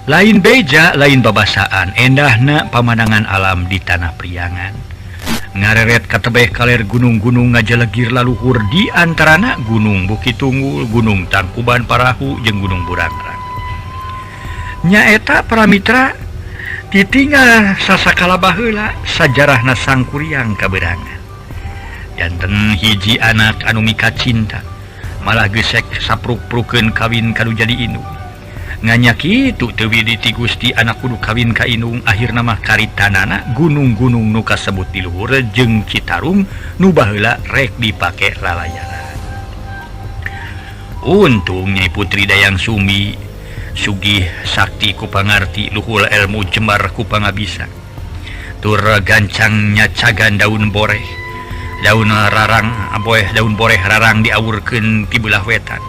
Lain beja lain babasaan endahna pamandangan alam di tanah Priangan. Ngareret katebeh kaler gunung-gunung ngajelegir laluhur di antarana Gunung Bukit Tunggul, Gunung Tangkuban Parahu jeung Gunung Burangrang. Nyaeta para mitra ditinggal sasakala baheula sajarahna sangkuriang kaberangan. Janten hiji anak anu mika cinta malah gesek sapruk-prukeun kawin kanu jadi indung. Nganya kitu teu ti Gusti anak kudu kawin ka indung, akhirna mah karitanana gunung-gunung nu kasebut di luhur jeung Citarum nu baheula rek dipake lalayanan. Untung Nyai Putri Dayang Sumi sugih sakti ku pangarti luhur ilmu jembar ku pangabisa. Tur gancangnya cagan daun boreh, daun rarang aboeh daun boreh rarang diawurkeun ti belah wetan.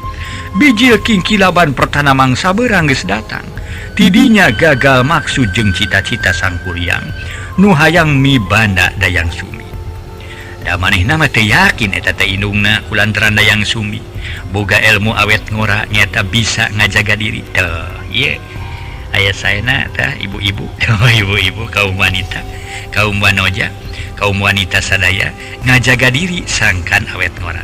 Bijil kingkilaban pertana mangsa beurang geus datang. Tidinya gagal maksud jeung cita-cita sangkuriang nu hayang mibanda Dayang Sumi. Da manehna mah teu yakin eta teh indungna kulantaran Dayang Sumi boga ilmu awet ngora nyata bisa ngajaga diri. Teuh, ieu aya saena tah ibu-ibu, ibu-ibu kaum wanita, kaum wanoja, kaum wanita sadaya ngajaga diri sangkan awet ngora.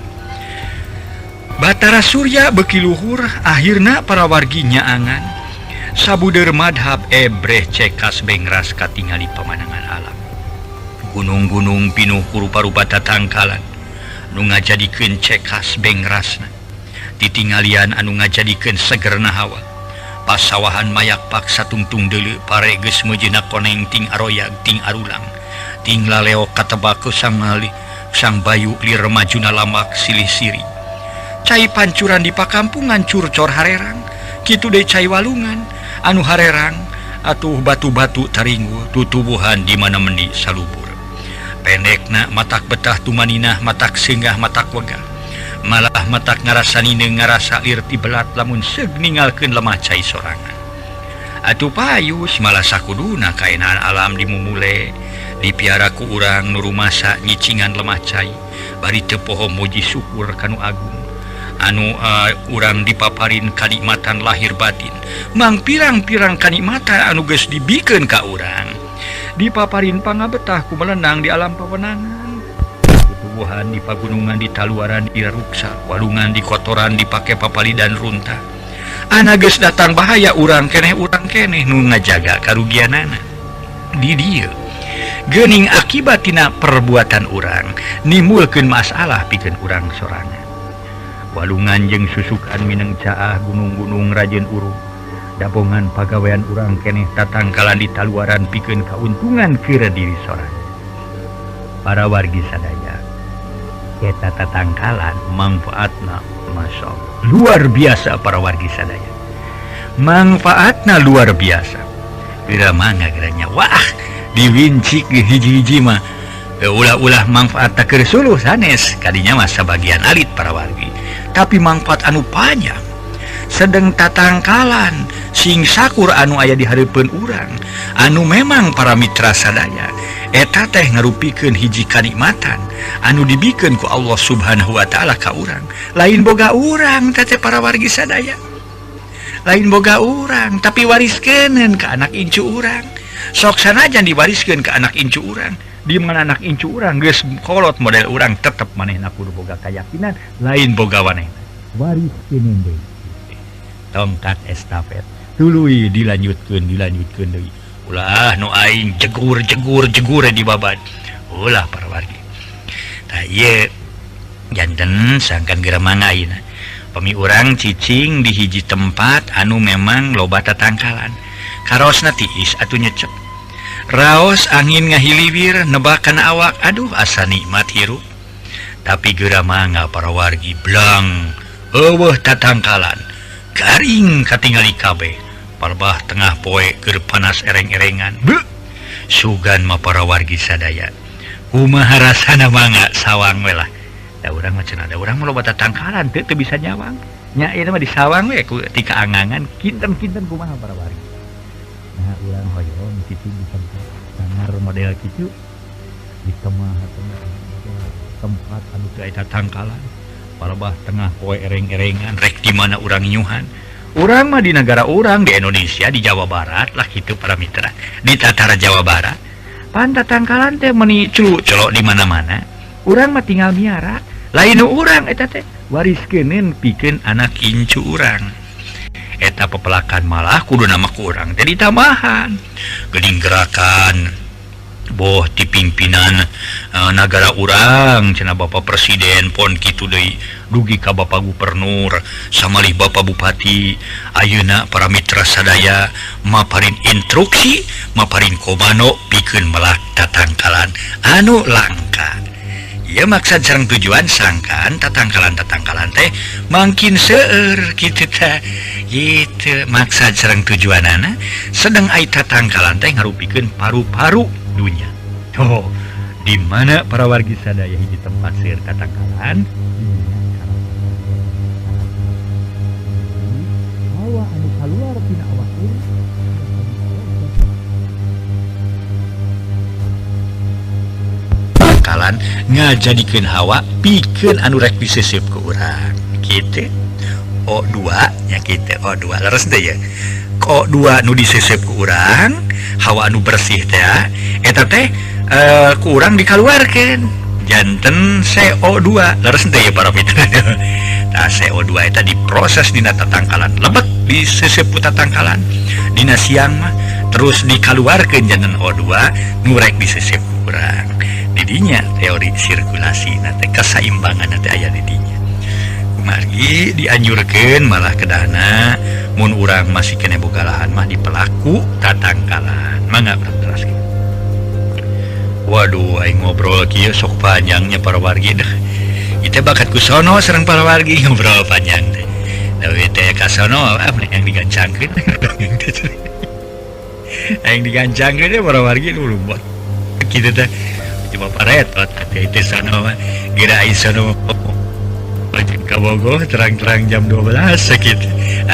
Batara Surya beki luhur, akhirna para wargi nyaangan sabuder madhab ebreh cekas bengras katingali pemandangan alam. Gunung-gunung pinuh ku rupa-rupa tatangkalan nu ngajadikeun cekas bengrasna. Titingalian anu ngajadikeun segerna hawa. Pasawahan mayak paksa tungtung deuleu pare geus meujeunak koneng ting aroyag ting arulang. Ting laleo katebak sang bayu lir remajuna lamak silih siri. Cai pancuran di pakampungan curcor harerang, kitu deui cai walungan anu harerang atuh batu-batu taringgu tutubuhan di mana mendi salubur. Pendekna matak betah tumaninah matak singgah matak wegah. Malah matak ngarasanina ngarasa lir ti belat lamun seug ningalkeun lemah cai sorangan. Atuh payus malah sakuduna kaenaan alam dimumule dipiara ku urang nu rumasa nyicingan lemah cai bari teu poho muji syukur kanu agung. Anu urang dipaparin kanikmatan lahir batin, mang pirang-pirang kanikmatan anu geus dibikeun ka urang dipaparin pangabetah ku melenang di alam pawenangan. Tubuhan di pagunungan di taluaran di ruksa, walungan di kotoran dipake papalidan runtah. Ana geus datang bahaya urang keneh nu ngajaga karugianana. Di dieu geuning akibatina perbuatan urang nimbulkeun masalah pikeun urang sorangan. Walungan jeung susukan mineng caah gunung-gunung rajeun urung. Dabongan pagawean urang keneh tatangkalan di taluaran pikeun kauntungan keur diri sorangan. Para wargi sadaya, eta tatangkalan manfaatna masyaallah luar biasa para wargi sadaya. Manfaatna luar biasa. Geura mangga geranya wah diwincik hiji-hiji mah ulah-ulah manfaatna keur suluh sanes kadinya mah sabagian alit para wargi. Tapi manfaat anu panjang sedang tatangkalan sing sakur anu aya di hareupeun urang anu memang para mitra sadaya eta teh ngarupikeun hiji kanikmatan anu dibikeun ku Allah Subhanahu wa taala ka urang. Lain boga urang teh para wargi sadaya, lain boga urang tapi wariskeun ka anak incu urang. Sok sanajan diwariskeun ka anak incu urang, di mana anak incu urang geus kolot model urang tetep manehna kudu boga keyakinan lain boga wanehna wariskeun deui tongkat estafet tuluy dilanjutkeun deui ulah nu aing jegur di babad ulah para wargi. Tah ieu janten sangkan geura mangaina pami urang cicing di hiji tempat anu memang loba tatangkalan karosna tiis atuh nyecep. Raos angin ngahiliwir nebakan awak, aduh asa nikmat hirup. Tapi geura mangga para wargi blang eueuh tatangkalan garing katingali kabeh. Parbah tengah poe keur panas ereng-erengan. Beuh sugan mah para wargi sadaya. Kumaha rasana mangga sawang we lah. Da urang mah cenah da urang mah loba tatangkalan teu bisa nyawang. Nya ieu mah disawang we ku ti kaangangan kinten-kinten kumaha para wargi. Nah urang hoyong kitu bisa sangar model kitu di tengah-tengah tempat anu teu aya tatangkalan. Parbah tengah poe ereng-erengan rek di mana urang nyuhan orang mah di negara orang di Indonesia di Jawa Barat lah gitu para mitra di Tatara Jawa Barat pantatangkalan teh meni celuk-celok di mana-mana orang mah tinggal miara lain orang eta teh wariskeun pikeun anak incu orang eta pepelakan malah kudu nama kurang jadi tambahan geuning gerakan boh di pimpinan negara urang cenah Bapak Presiden pon kitu deui dugi ka Bapak Gubernur samalih Bapak Bupati ayeuna para mitra sadaya maparin instruksi maparin komando pikeun melak tatangkalan anu langka ieu maksud sareng tujuan sangkan tatangkalan teh mangkin seueur kitu teh gitu maksud sareng tujuanana sedang aya tatangkalan teh ngarupikeun paru-paru dunia. Oh, di mana para wargi sadaya hiji tempat seueur tatangkalan hawa anu kaluar tina awak tatangkalan ngajadikeun hawa pikeun anu rek disesep ke urang kitu. O2 nya kitu O2 leres teh ya. O2 nu disesep ku urang hawa anu bersih teh eta teh ku urang dikaluarkeun janten CO2 leres teh ya para mitra. Tah CO2 eta diproses dina tatangkalan lebet disesep ku tatangkalan dina siang mah terus dikaluarkeun janten O2 nu rek disesep ku urang didinya teori sirkulasi teh kasaimbangan teh aya di dinya. Margi dianjurkeun malah kedahna mun urang masih kena boga lahan mah dipelaku tatangkalan mangga teruskeun. Waduh aing ngobrol kieu sok panjangnya para wargi dah. Itu bakat ku sono sareng para wargi ngobrol panjang teh. Tapi teh ka sono yang digancangkeun. Aing digancangkeun teh para wargi dulu buat kitu teh. Cuma paretot teh itu sono mah gira ai sono Kabogo terang-terang jam 12 sakit.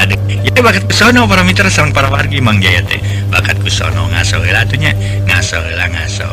Aduh, ya bakat kusono para mitra sareng para wargi Mang Jaya teh. Bakat kusono ngaso heula atuh nya. Ngaso heula ngaso.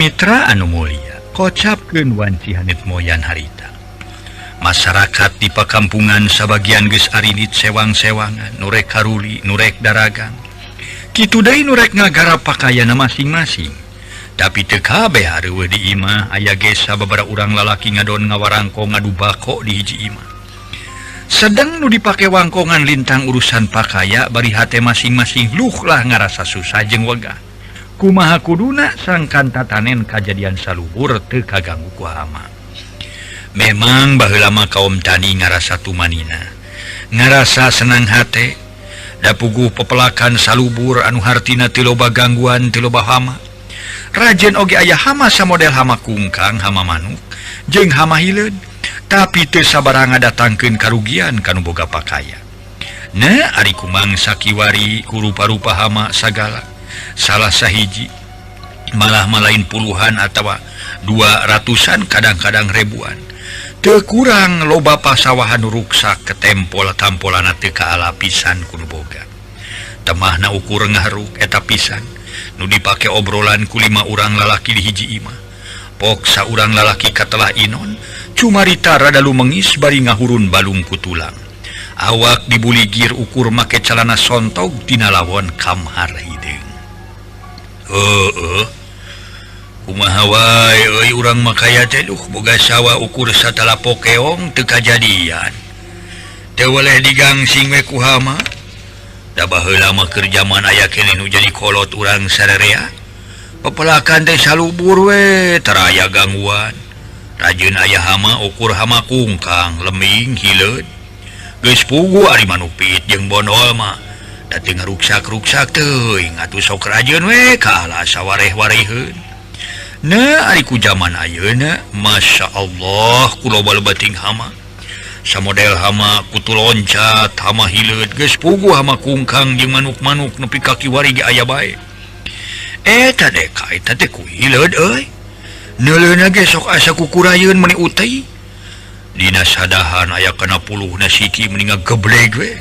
Mitra anu mulia kocapkeun wanci hanit moyan harita masyarakat di pakampungan sabagian geus arinit sewang-sewangan nurek karuli nurek daragang kitu deui nurek ngagarap pakaiana masing-masing tapi teu kabeh hareueuh di imah aya ge sababaraha urang lalaki ngadon ngawarangko ngadu bako di hiji imah sedang nu dipake wangkongan lintang urusan pakaya bari hate masing-masing luh lah ngarasa susah jeung wegah kumaha kuduna sangkan tatanen kajadian saluhur teu kaganggu ku hama. Memang baheula mah kaum tani ngarasa tumanina, ngarasa senang hate, da puguh pepelakan salubur anu hartina teu loba gangguan teu loba hama. Rajen oge aya hama samodel hama kungkang, hama manuk, jeung hama hileud, tapi teu sabarang ngadatangkeun karugian kanu boga pakaya. Nah, ari kumangsa kiwari ku rupa-rupa hama sagala, salah sahiji malah malain puluhan atawa 200-an kadang-kadang ribuan. Teu kurang loba pasawahan ruksak ketempol-tampolana teu kaala pisan kudu boga. Temahna ukur ngaharuk eta pisan nu dipake obrolan ku 5 urang lalaki di hiji imah. Pok saurang lalaki katelah inon cumarita rada lumengis bari ngahurun balung ku tulang. Awak dibuligir ukur make celana sontog tina lawon kamhar hideung. Kumaha wae euy urang makaya teh duh boga sawa ukur satala pokeong teu kajadian. Teu weleh digangsing we ku hama. Da baheula mah keur jaman aya keneh nu jadi kolot urang sararea. Pepelakan teh salubur we taraya gangguan. Rajin aya hama ukur hama kungkang, leming, hileud. Geus pugu ari manuk pit jeung bondol mah da teu ngaruksak-ruksak teuing atuh sok rajin we kaala sawareh-wareheun. Nah, ari ku zaman ayeuna Masya Allah kulo balebating hama samodel hama kutu loncat hama hileud geus pugu hama kungkang jeung manuk-manuk nepi ka kiwari ge aya bae. Eta deka eta teh ku hileud euy. Neuleuna ge sok asa kukurayeun meuni uteuy. Dina sadahan aya kana puluhna siki mendingan gebleg we.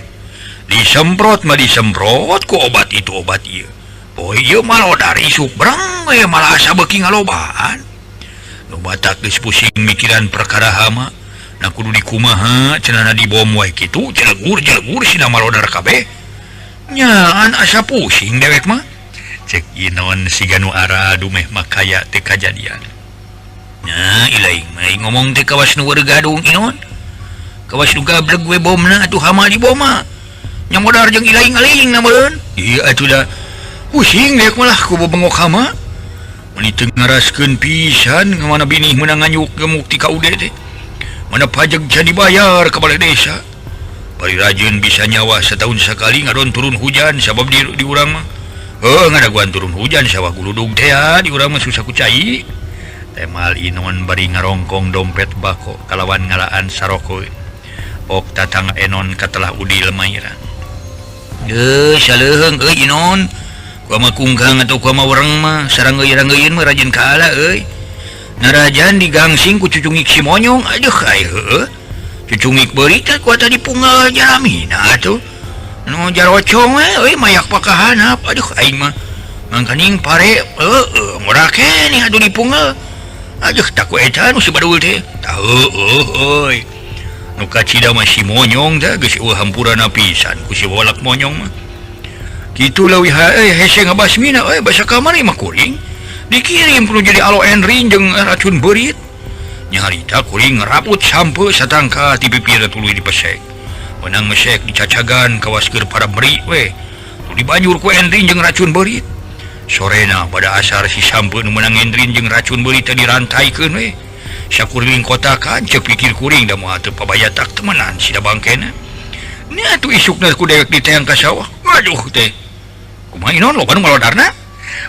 Disemprot mah disemprot ku obat itu obat ieu. Oh iya malah dari isuk berang we malah asa beuki ngalobaan. Nu batak geus pusing mikiran perkara hama, na kudu dikumaha cenana dibom wae kitu, jelegur sina malodar kabeh. Nyaan asa pusing dewek mah. Cek inon siga nu ara dumeh makaya teu kajadian. Nah, ilaing mah ngomong teh kawas nu gadung inon. Kawas nu gableg we bomna atuh hama di boma. Nya modar jeung ilaing-aling na meureun. Ieu atuh da pusing dek malah ku bengok hama. Mani teu ngaraskeun pisan ngamana binih meunang nganyuk gemuk ti ka ude teh. Mana pajak jadi bayar ka balai desa. Bari rajin bisa nyawa setahun sekali ngadon turun hujan sabab di urang mah. Ngadaguan turun hujan sawah guludug teh di urang mah susah ku cai. Temal inon bari ngarongkong dompet bako kalawan ngalaan saroko. Pok tatang enon katelah udil maira. Saleuheung euy inon. Ku mah kungkang atau ku mah urang mah sareng euy-euyeun mah rajin kaala euy. Narajan digangsing ku cucungik si monyong. Aduh ai heueuh. Cucungik beurit ku tadi punggal jaramina atuh. Nu jarocong we euy mayak pakahanap. Aduh aing mah mangkaning pare murah keneh atuh dipunggal. Aduh taku eta nu si badul teh. Tah euy. Nu kacida mah si monyong teh geus hampurana pisan ku si wolak monyong mah. Kitu leuwih hese ngabasmina basa kamari mah kuring. Dikirim perlu jadi alo enrin jeung racun beurit. Nya harita kuring ngeraput sampe satangka ti pipir tuluy dipesek. Menang mesek dicacagan kawas keur para meri we. Tu dibanjur ku enrin jeung racun beurit. Sorena pada asar si sampe nu menang enrin jeung racun beurit teh dirantaikeun we. Sakuring kotakan ceuk pikir kuring da moal teu pabayatak temenan sida bangkena. Nya atuh isukna ku dewek diteang ka sawah. Waduh teh. Kumaha inon loba nu malodarna?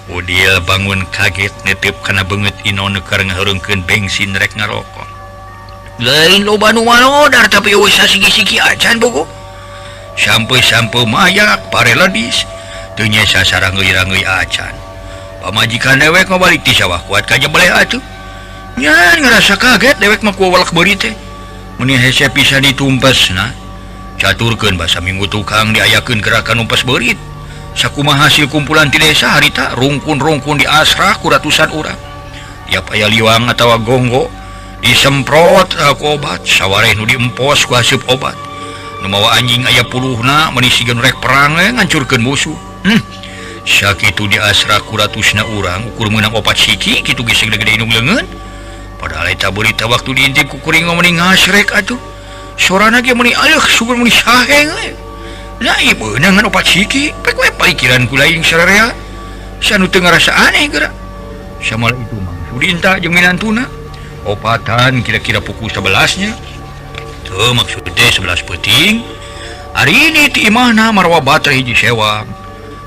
Udil bangun kaget netep kana beungeut inon keur ngahareungkeun bensin rek ngarokok. Lain loba nu malodar tapi eueuh sasigi-sigi acan bogo. Sampai mayak pare ledis teu nya sasarang euy acan. Pamajikan dewek mah balik ti sawah kuat ka jebleh atuh. Nya ngarasa kaget dewek mah ku walak beurit teh. Mun hese pisan ditumpesna. Caturkeun basa minggu tukang diayakeun gerakan numpes beurit. Sakumaha hasil kumpulan ti desa harita rungkun-rungkun di asrah ku ratusan urang. Tiap aya liwang atawa gonggo disemprot ku obat sawareh nu diempos ku haseup obat. Nu mawa anjing aya puluhna meuni sigeun rek perang ngancurkeun musuh. Sakitu di asrah ku ratusna urang ukur meunang opat siki kitu geus gede-gede indung leungeun. Padahal eta berita waktu diintip ku kuring meuni ngasrek atuh. Sorana ge meuni aleuh sugur meuni saheng we. Nah ieu ngan opat siki pek we paikiran ku laing sararea. Sanu teu ngarasa aneh geura. Samal itu mah Sudinta jeung minantuna. Opatan kira-kira pukul 11-nya. Tuh maksud teh 11 peuting. hari ini ti imahna marwa baterai hiji sewang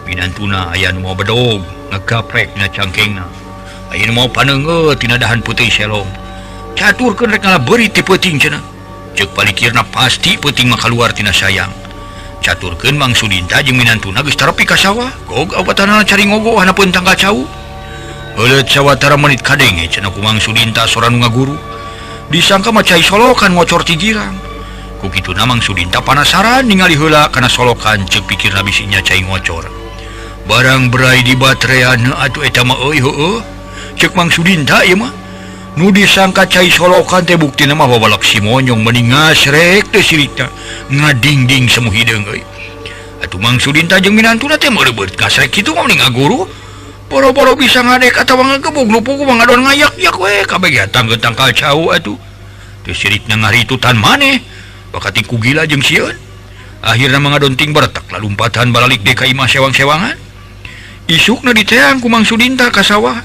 pinantuna aya nu mau bedog ngegaprek na cangkengna aya nu mau paneungeut tina dahan putih selong caturkeun rek ngalabeuri ti peuting cenah ceuk palikirna pasti peuting mah kaluar tina sayang caturkeun Mang Sudinta jeung minantuna geus tarepi ka sawah gog awatanana cari ngogohna peun tanggal cau euleut sawatara menit kadenge cenah ku Mang Sudinta sora nu ngaguru disangka mah cai solokan ngocor ti girang ku kituna Mang Sudinta panasaran ningali heula kana solokan ceuk pikirna bisinya cai ngocor barang berai di baterean atuh eta mah euy heueuh ceuk Mang Sudinta ieu mah nu disangka cai solokan teh buktina mah babalak si monyong mending ngasrek teh sirikna ngadingding semu hideung euy atuh Mang Sudinta jeung minantuna teh meurebeut ngasrek kitu mah mending ngaguru boro-boro bisa ngadek atawa ngagebog nu pugu mah ngadon ngayak-yak we kabeh tanggeun tangkal cau atuh teh sirikna ngaritutan maneh bakati ku gila jeung sieun akhirna mangadon ting bertak lalumpatan balalik deh ka imah sewang-sewangan isukna diteang ku Mang Sudinta ka sawah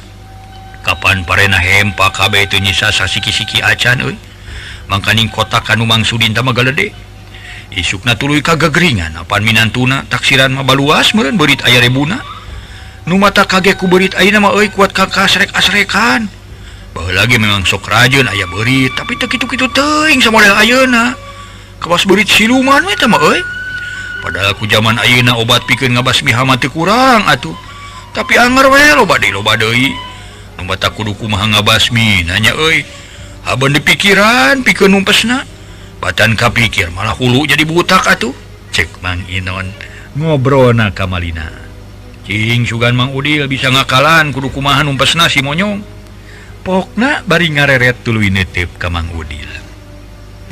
kapan parena hempa kabeh teu nyisa sasiki-siki acan euy mangkaning kotak kanu Mang Sudinta mah galedhe isukna tuluy kagegeringan apan minantuna taksiran mah baluas meureun beurit aya rebuna nu mata kage ku beurit ayeuna mah euy kuat kasrek-asrekan baheula ge memang sok rajeun aya beurit tapi teu kitu-kitu teuing samodel ayeuna kawas beurit siluman we teh mah euy padahal ku zaman ayeuna obat pikeun ngabasmi hama teu kurang atuh tapi anger we loba deui mata kudu kumaha ngabasmi nanya euy haban dipikiran pikeun numpesna batan kapikir malah hulu jadi butak atuh cek Mang Inon ngobrolna ka Malina cing sugan Mang Udil bisa ngakalan kudu kumaha numpesna si monyong pokna bari ngareret tuluy neuteup ka Mang Udil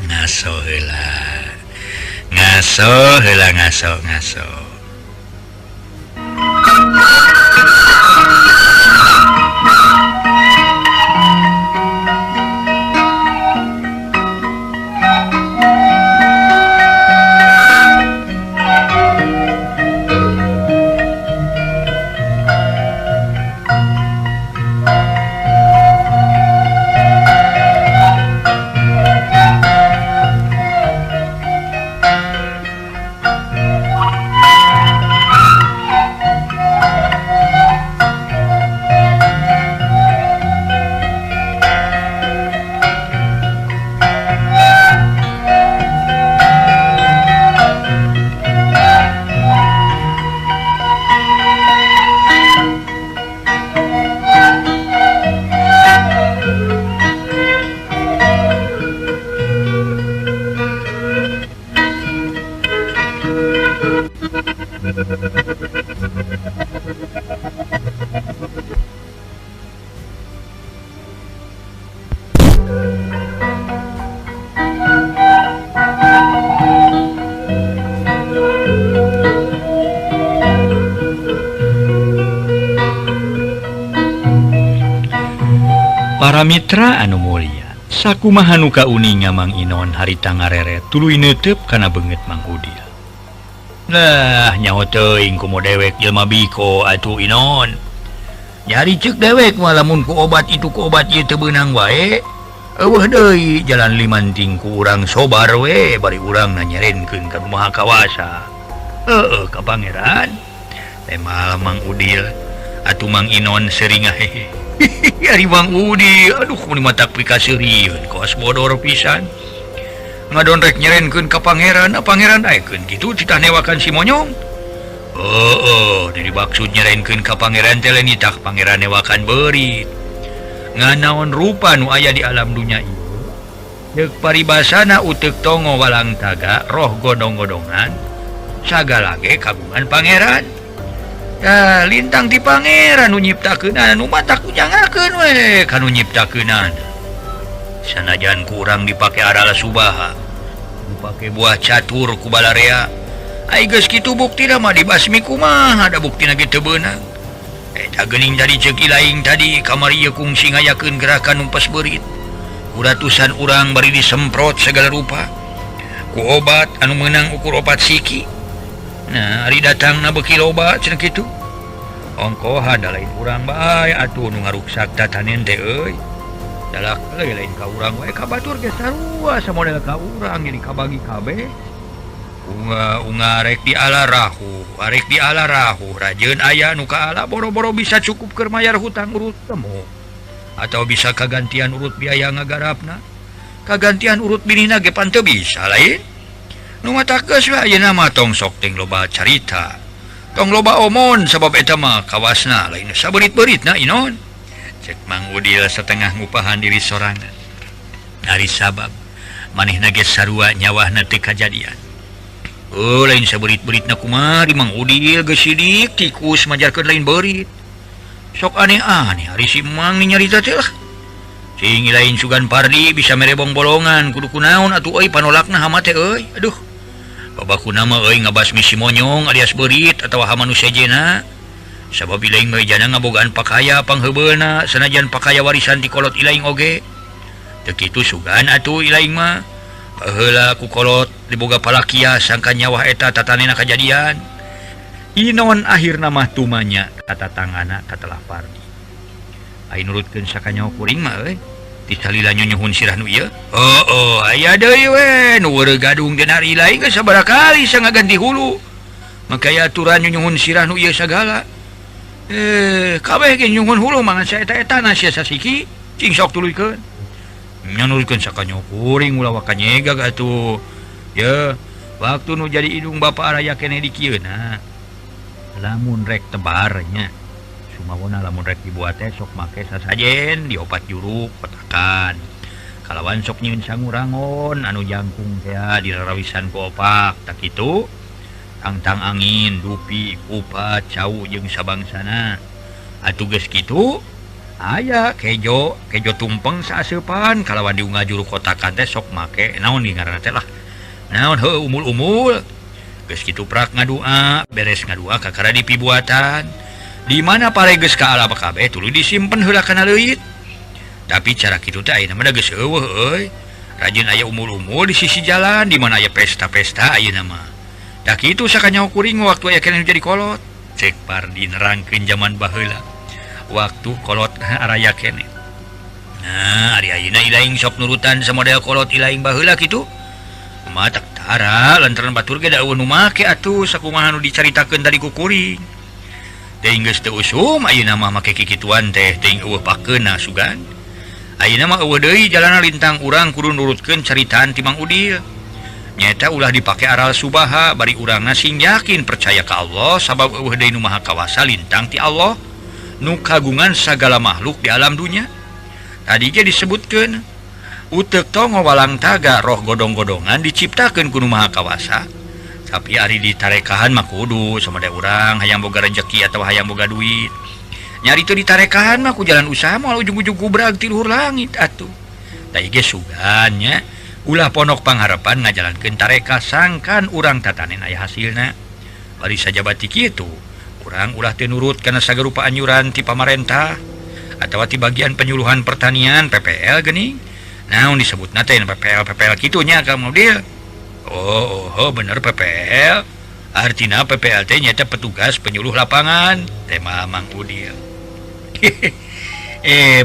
ngaso heula ngaso Para mitra anu mulia sakumaha nu kauninga Mang Inon harita ngareret tuluy neuteup kana beungeut Mang Udil nah nyaho teuing kumo dewek jelema biko atuh Inon nyari ceuk dewek mah lamun ku obat itu ku obat ieu teu beunang wae eueuh deui jalan limanting ku urang sobar we bari urang nanyarenkeun ka Maha Kawasa heueuh ka pangeran teh Mang Udil atuh Mang Inon seuring hehe ari Mang Udil aduh mun matak pikaseureun kos bodor pisan ngadon rek nyerenkeun ka pangeran pangeran ayekeun kitu citah newakan si monyong jadi maksud nyerenkeun ka pangeran teh lain tak pangeran newakan beurit nganaon rupa nu aya di alam dunya ieu deuk paribasana uteuk tongo walang taga roh godong-godongan sagala ge kagungan pangeran ya lintang ti pangeran nu nyiptakeunana nu matak ujangakeun we kanu nyiptakeunana sanajan kurang dipake arala subaha dipake buah catur ku balarea ai geus kitu buktina mah dibasmi kumaha ada buktina ge teu beunang eta geuning tadi ceuk ilaing tadi kamari ieu kungsi ngayakeun gerakan numpes beurit uratusan urang bari disemprot segala rupa ku obat anu meunang ukur opat siki. Nah, ari datangna beuki loba cenah kitu. Ongkoh ada lain urang bae atuh nu ngaruksak tatanen teh euy. Dalak lain ka urang wae ka batur ge sarua samodel ka urang jadi kabagi kabeh. ungarek di rahu Rajen ayah nukaala boro-boro bisa cukup ke mayar hutang urut temu atau bisa kagantian urut biaya ngagarapna kagantian urut binina ge pan teu bisa lain nu mata geus we ayeuna mah tong sok ting loba carita tong loba omon sabab eta mah kawasna lain saberit-beritna inon cek Mang Udil setengah ngupahan diri sorangan ari sabab manehna ge sarua nyawahna teu kajadian. Lain saberit-beritna kumari Mang Udil geus sidik tikus majarkeun lain berit. Sok aneh-aneh ari si Mang nyarita teh lah. Cing lain sugan Pardi bisa merebong bolongan kudu kunaon atuh euy panolakna hama teh euy. Aduh. Babakuna mah euy ngabasmi si monyong alias berit atawa hama nu sejena. Sabab ilaing mejana ngabogaan pakaya pangheubeulna sanajan pakaya warisan ti kolot ilaing oge. Teu kitu sugan atuh ilaing mah. Heula ku kolot diboga palakia sangka nyawah eta tatanena kajadian. Inon akhirna mah tumanya kata tangana katelah Pardi. Ai nurutkeun sakanyawa kuring mah euy. Ti salila nyunyuhun sirah nu ieu. Aya deui we nu weureu gadung dina ari lain geus sabaraha kali sangaganti hulu. Makaya aturan nyunyuhun sirah nu ieu sagala. Kabeh ge nyunyuhun hulu mangan saeta-etana sia sasiki cing sok tuluykeun. Nyanulkeun sakanyawa kuring ulah wakanyega atuh. Ya, waktu nu jadi hidung Bapak Raya keneh di kieu na. Lamun rek tebarnya. Sumawona lamun rek dibuat teh sok make sasajen diopat juruk kotakan. Kalawan sok nyieun sangurangon anu jangkung teh dirarawisan ku opak tak kitu. Tangtang angin, dupi, kupat, cau jeung sabangsana. Atuh geus kitu aya kejo tumpeng saaseupan kalawan diunggah juru kotakan teh sok make naon di ngaranna teh lah naon heuh umul-umul geus kitu prak ngadua beres ngadua kakara di pibuatan di mana paregeus ka ala kabeh tuluy disimpen heula kana leuit tapi cara kitu teh ayeuna mah geus eueuh euy rajin aya umul-umul di sisi jalan di mana aya pesta-pesta ayeuna mah da kitu sakanyawa kuring waktu aya keneh jadi kolot cek Pardi nerangkeun zaman baheula waktu kolot araya kene. Nah, ari ayeuna ilaing sok nurutan samodel kolot ilaing baheula kitu. Kumaha tak tara lantaran batur ge da eueuh nu make atuh sakumaha nu dicaritakeun tadi ku kuring. Teuing geus teu usum ayeuna mah make kikituan teh teuing eueuh pakeunna sugan. Ayeuna mah eueuh deui jalana lintang urang kudu nurutkeun caritaan ti Mang Udil. Nyata ulah dipake aral subaha bari urangna sing yakin percaya ka Allah sabab eueuh deui nu maha kawasa lintang ti Allah. Nu kagungan segala makhluk di alam dunia tadi ge disebutkeun utek tongo walang taga roh godong-godongan diciptakeun ku nu maha kawasa tapi ari ditarekahan mah kudu samade urang hayang boga rezeki atau hayang boga duit nyari teu ditarekahan mah ku jalan usaha moal ujug-ujug kubrag ti luhur langit atuh tadi ge sugan nya ulah pondok pangharapan ngajalankeun tareka sangkan urang tatanen aya hasilna bari sajabat ti kitu urang ulah teu nurut kana sagarupa anyuran ti pamarentah atawa ti bagian penyuluhan pertanian PPL geuning. Naon disebutna teh PPL kitu nya ka Mang Udil. Oh bener PPL. Artina PPL teh nyata petugas penyuluh lapangan. Tema Mang Udil.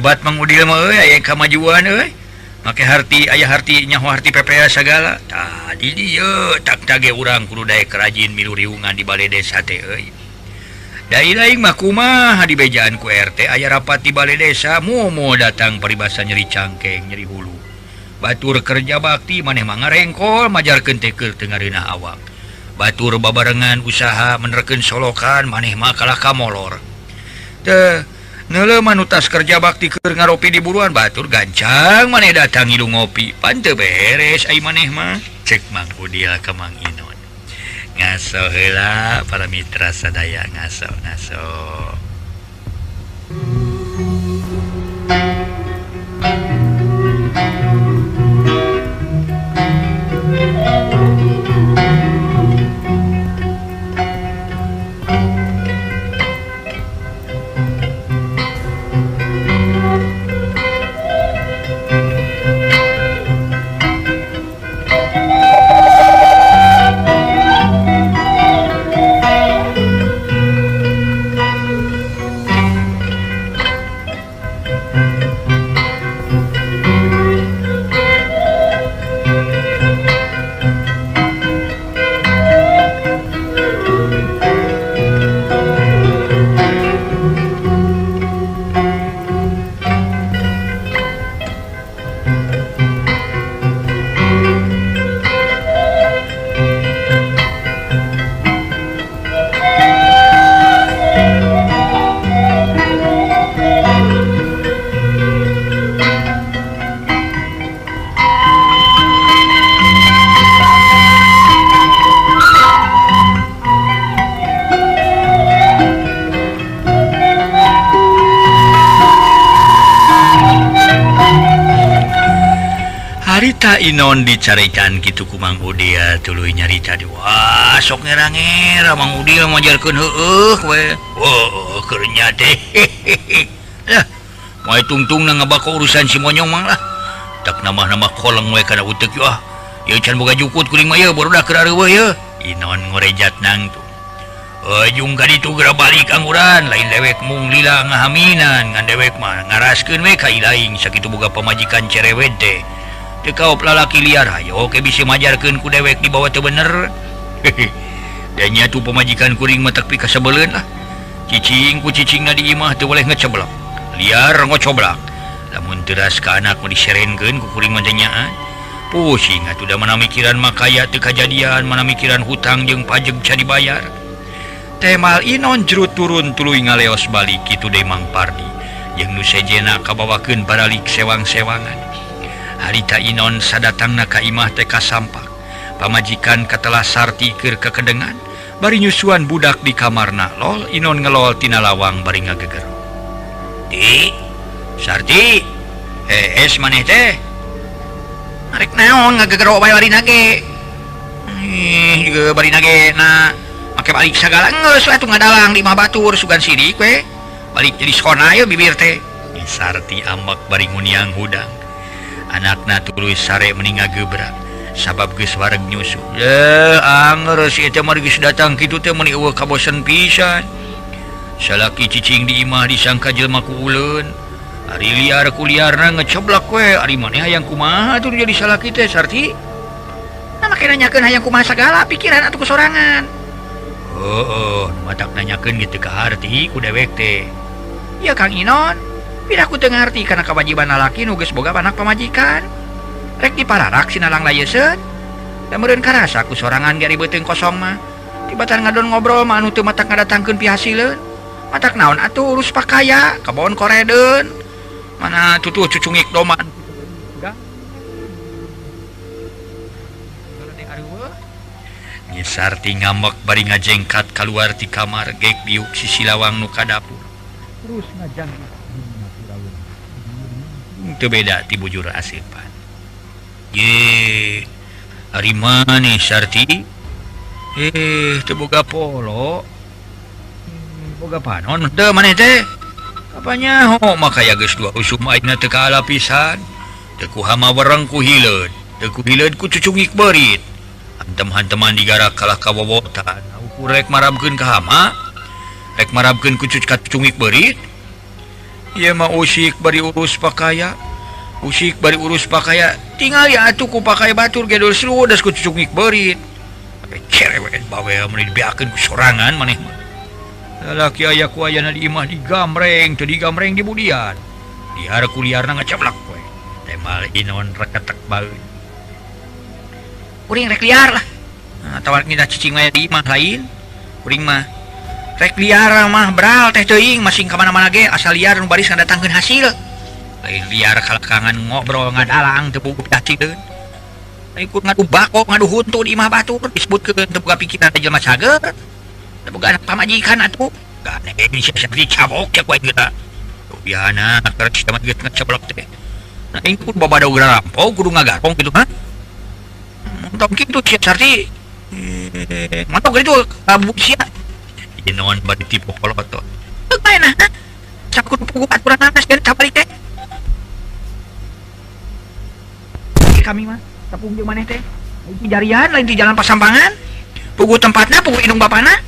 Bat Mang Udil mah euy aya kamajuan euy. Make harti aya harti nyaho harti PPL sagala. Tadi dieu tak tage urang kudu daek rajin milu riungan di balai desa teh euy. Dai laing mah kumaha di bejaan ku RT aya rapat di balai desa momo datang paribasa nyeri cangkeng nyeri hulu batur kerja bakti maneh mah ngarengkol majarkeun teh keur teu ngareunah awak batur babarengan usaha menerkeun solokan maneh mah kalah kamolor teu neuleuh manutas kerja bakti keur ngaropi di buruan batur gancang maneh datang ngilu ngopi pan teu beres ai maneh mah cek Mang Udil ka Mang Inon. Ngaso heula para mitra sadaya ngaso. Harita Inon dicaritan gitu ku Mang Udil tuluy nyarita di wah sok ngerang-ngerang Mang Udil ngajarkeun heueuh we. Keur nya teh. Lah, moal tungtung na ngabako urusan si Monyong mang lah. Tak nama-nama koleng we kana utek yo ah. Ieu can boga jukut kuring mah ye barudak keur areueuh ye. Inon ngorejat nang tu. Ujung ka ditu geura balik angguran lain dewek mung lila ngahaminan ngan dewek mah ngaraskeun we ka ilaing sakitu boga pamajikan cerewet teh. Teu kaop lalaki liar hayo ke bisa majarkeun ku dewek di bawah teu bener. Dan nya tu pamajikan kuring mah tak pika sabeuleun lah. Cicing ku cicingna di imah teu boleh ngeceblok. Liar ngocoblak. Lamun teuras ka anak mah diserenkeun ku kuring mah teh nyaan. Pusing atuh da mana mikiran makaya teu kajadian, mana mikiran hutang jeung pajeg bisa dibayar. Temal Inon jerut turun tuluy ngaleos balik kitu deui Mang Pardi jeung nu sejena kabawakeun baralik sewang-sewangan. Harita Inon sadatangna ka imah teh kasampak. Pamajikan katelah sarti keur kekedengan bari nyusuan budak di kamarna. Lol Inon ngelol tina lawang bari ngageger. Di Sarti es maneh teh arek naon ngageger bae bari nage. Juga bari nage na make balik sagala geus atuh ngadalang di imah batur sugan sidik we balik jadi sona ye bibir teh. Sarti ambak bari nguniang hudang. Anakna tuluy sare mending ngagebrak sabab geus wareg nyusu. Anger si eta mah geus datang kitu teh meuni eueuh kabosen pisan. Salaki cicing di imah disangka jelema ku uleun. Ari liar ku liarna ngeceblak we ari maneh hayang kumaha atuh jadi salaki teh Sarti? Nah make nanyakeun hayang kumaha sagala pikiran atuh kusorangan. Matak nanyakeun gitu ke harti ku dewek teh. Ya Kang Inon, pira ku teu ngarti kana kewajiban lalaki nu geus boga anak pamajikan. Rek dipararak sinalang layeuskeun. Da meureun karasa ku sorangan gari beuteung kosong mah. Tibatan ngadon ngobrol mah anu teu matak ngadatangkeun pihasileun. Matak naon atuh urus pakaya, kabaon koredeun. Mana tutuh cucungik doman. Sarti ngambek bari ngajengkat keluar ti kamar gek biuk sisi lawang nu ka dapur. Terus ngajang teu beda ti bujur asipan. Ye, ari maneh Sarti? Teu boga polo. Boga panon teu maneh teh? Kapanya ho makaya geus dua usum ayeuna teu kaala pisan. Teu ku hama wereng ku hileud, teu ku hileud ku cucungik beurit. Teman-teman digarak kalah kawowotan ukur rek marabkeun ka hama rek marabkeun ku cucungik beurit. Ieu mah usik bari urus pakaya tinggal ya atuh ku pakai batur gedol sludes ku cucungik beurit tapi cerewet bawe mun dibeakeun ku sorangan maneh mah lalaki aya ku ayana di imah digamreng teu digamreng di budian dihar ku liarna ngaceblak we temal Inon reketek baeun. Kuring rek liar lah. Nah, tawar kita cicing mah di imah lain. Kuring mah rek liar mah beral teh teuing masing ka mana-mana ge asal liar nu baris ngadatangkeun hasil. Lain liar kalakangan ngobrol ngadalang teu boga pihacileun. Ikut ngadu bako ngadu huntu di imah batur disebutkeun teu boga pikiran jelema cager. Teu boga anak pamajikan atuh. Ganeh bisa dicabok ya ku aing geura. Biana keur sia mah geus ngaceblok teh. Nah ikut babada geura rampok kudu ngagarong kitu ha. Mungkin itu Sarti mantap gitu kabu sia Inon bari tipu poloto teu kaena cakut pugu aturan nanas dan cabalik teh kami mah tepung jeung maneh teh di jarian lain di jalan Pasampangan pugu tempatna pugu indung bapana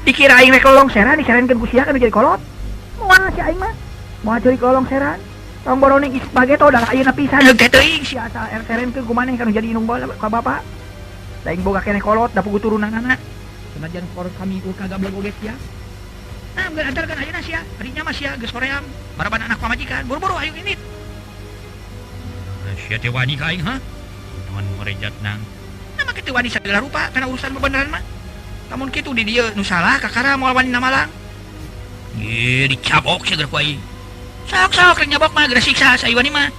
dikira aing rek lolong seran diserenkeun ku sia kana jadi kolot moal si aing mah moal curi kolong seran tong boroning is bageto da ayeuna pisan heug teh teuing si asa serenkeun ku maneh kana jadi indung ka bapak. Daing boga keneh kolot da pugu turunanana. Senajan kolot kami ulah kagak blagoget ya. Nah, geus antarkeun ayeuna sia. Harinya mah sia geus soream. Baraban anak pamajikan. Buru-buru ayo ini. Sia teh wani ka aing ha. Naon merejat nang. Nah, make teu wani sagala rupa kana urusan bebeneran mah. Lamun kitu di dieu nu salah kakara moal wani na Malang. Ye dicabok sia ku aing. Sok-sok rek nyabok mah geura siksa sa wani mah.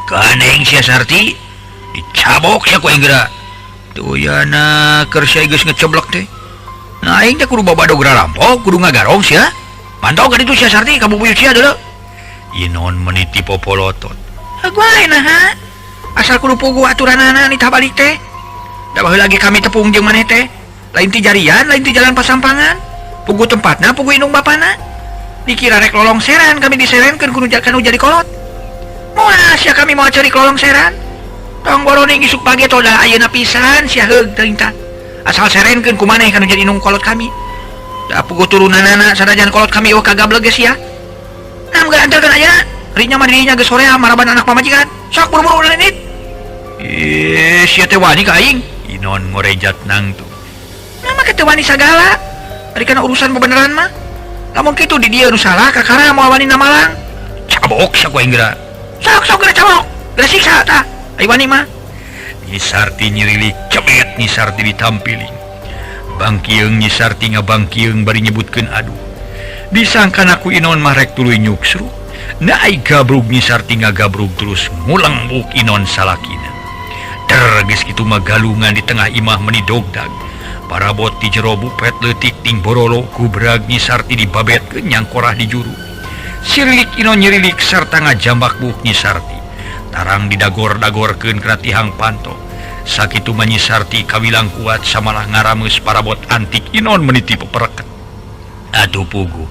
Kaneng sia Sarti. Dicabok sia ku aing geura. Tuh ya na kersia geus ngeceblok teh. Nah aing teh kudu babado geura rampok, kudu ngagarong sia. Mantau ka ditu sia Sarti ka bubuyut sia deuleu. Inon meniti popolotot. Haguaina ha. asal kudu pugu aturanana nita balik teh. Da baheula lagi kami tepung jeung maneh teh. Lain ti jarian, lain ti jalan pasampangan. Pugu tempatna, pugu indung bapana. Dikira rek lolong seran kami diserenkeun kudu jadi kolot. Moal sia kami mau cari kolong seran. Tong borone isuk pagi toda ayeuna pisan sia heug teuing tah. Asal serenkeun ku maneh kanu jadi indung kolot kami. Da pugu turunanana sadajan kolot kami eueuh kagableg geus sia. Nam garantelkeun ayeuna. Rinya mah dirinya geus sorea maraban anak pamajikan. Sok buru-buru leunit. Sia teh wani ka aing. Inon ngorejat nang tu. Nama kita wani sagala. Ari kana urusan bebeneran mah. Lamun kitu di dieu nu salah kakara moal wani na Malang. Cabok sia ku aing geura. Sok geura cabok. Geura siksa tah. Ai wani mah. Nyi Sarti nyirilik cebet Nyi Sarti ditampiling. Bangkieung Nyi Sarti ngabangkieung bari nyebutkeun aduh. Disangkan aku Inon mah rek tuluy nyuksru. Na ai gabrug Nyi Sarti ngagabrug terus ngulang buk Inon salakina. Geus kitu mah galungan di tengah imah meuni dogdag. Parabot di jero bupet leutik ting borolo kubrag Nyi Sarti dibabetkeun nyang korah di juru. Sirilik Inon nyirilik sarta ngajambak buk Nyi Sarti. Tarang didagor-dagorkeun kana tihang panto. Sakitu mah Nyi Sarti kawilang kuat samalah ngarameus parabot antik Inon meniti pepereket. Atuh pugu.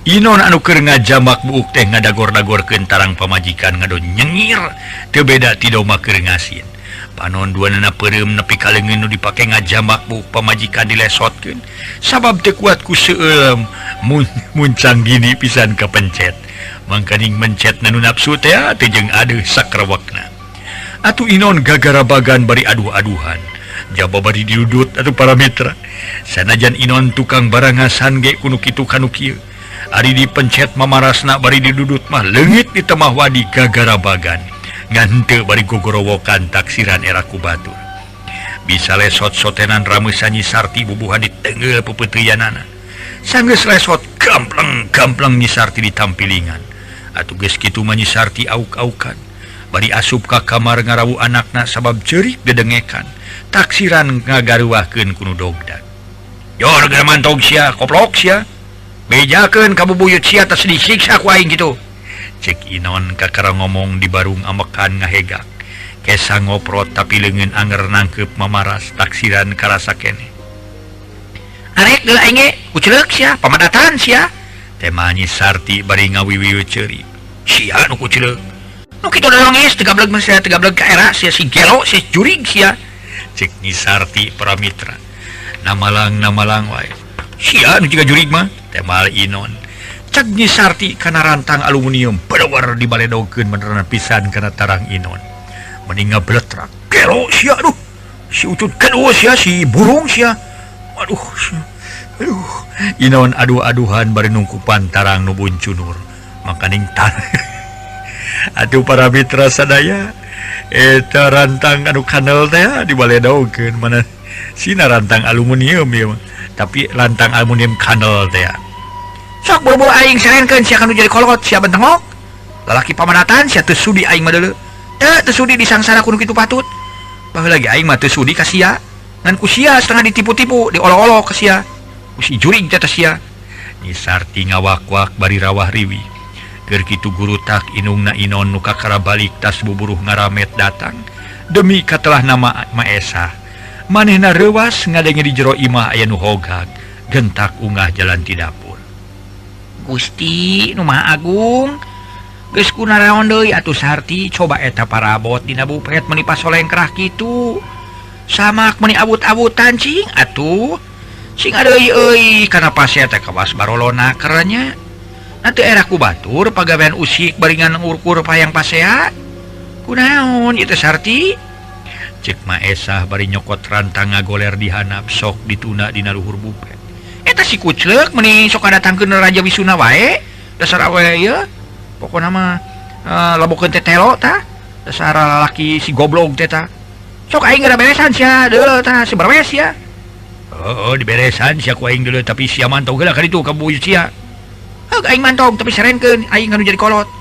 Inon anu keur ngajambak buuk teh ngadagor-dagorkeun tarang pamajikan ngadon nyengir teu beda ti domba keur ngasin. Panon duanana peureum nepi ka leungeun nu dipake ngajambak buuk pamajikan dilesotkeun. Sabab teu kuat ku seueum muncang gini pisan kapencet. Mangkaning mencet nu nafsu teh teu jeung adeuh sakrawakna. Atuh Inon gagara bagan bari aduh-aduhan. Jaba bari didudut atuh para mitra. Sanajan Inon tukang barangasan ge kuno kitu kanu kieu. Ari dipencet mamarasna bari didudut mah leungit di temah wadi gagara bagan. Ngan teu bari gogorowokan taksiran era ku batur. Bisa lesot-sotenan rameusan Nyi Sarti bubuhan di teungeul pepeuteyanana. Sanggeus lesot gampleng Nyi Sarti ditampilingan. Atuh geus kitu mah Nyi Sarti auk-aukan. Bari asup ka kamar ngarawu anakna sabab ceurik dedengekan. Taksiran ngagaruahkeun kuno dogdag. Yor geura mantog sia, koplok sia. Bejakeun kabubuyut sia tas disiksa ku aing kitu. Cek Inon kakara ngomong di barung amekan ngahegak. Kesa ngoprot tapi leungeun anger nangkep mamaras taksiran karasa kene. Arek deula aing ge kuceleuk sia, pamadatan sia. Tema Nyi Sarti bari ngawiwieu ceuri. Sia nu kuceleuk. Nu kitu dorongis tegableg mah sia tegableg ka era sia si gelo sia jurig sia. Cek Nyi Sarti pramitra. Namalang wae. Sia nu jiga jurig mah temal Inon. Cek Nyi Sarti kana rantang aluminium badawar dibaledogkeun beneran pisan kana tarang Inon. Mending ngabletrak. Gelo sia aduh. Si ucut kedua sia si burung sia. Aduh. Inon aduh-aduhan bari nungkupan tarang nu buncunur. Makaning tan. Atuh para mitra sadaya. Eta rantang anu kandel teh dibaledogkeun mana sina rantang aluminium ya. Tapi rantang aluminium kandel teh. Sok buru-buru aing serenkeun sia kanu jadi kolot sia bentengok. Lalaki pamanatan sia teu sudi aing mah deuleu. Teu sudi disangsara kudu kitu patut. Baheula lagi aing mah teu sudi ka sia. Ngan ku sia setengah ditipu-tipu, diolok-olok ka sia. Ku si jurig teh sia. Nyi Sarti ngawak-wak bari rawah riwi. Keur kitu gurutak inungna Inon nu kakara balik tas buburuh ngaramet datang. Demi katelah nama Maesa. Manehna reuwas ngadenge di jero imah aya nu hogag. Gentak ungah jalan ti dapur. Gusti nu Maha Agung, geus kunaon deui atuh Sarti coba eta parabot dina bupet meuni pasolengkrah kitu. Samak meuni abut-abutan cing atuh. Sing adeui euy kana pasea teh kawas barolona keranya. Nanti era ku batur pagawean usik baringan urkur payang pasea. Kunaon ieu teh Sarti? Cek Maesa bari nyokot rantang ngagoler di handap sok dituna dina luhur bupet. Eta si kucleuk meni sok datangkeun Raja Wisuna wae. Dasar awe ieu. Pokona mah labokeun teh telo tah. Dasar lalaki si goblok teh tah. Sok aing geura beresan sia deuleu tah seberes ya. Oh, diberesan sia ku aing deuleu tapi sia mantog heula ka ditu ka buyut sia. Heug aing mantog tapi serenkeun aing anu jadi kolot.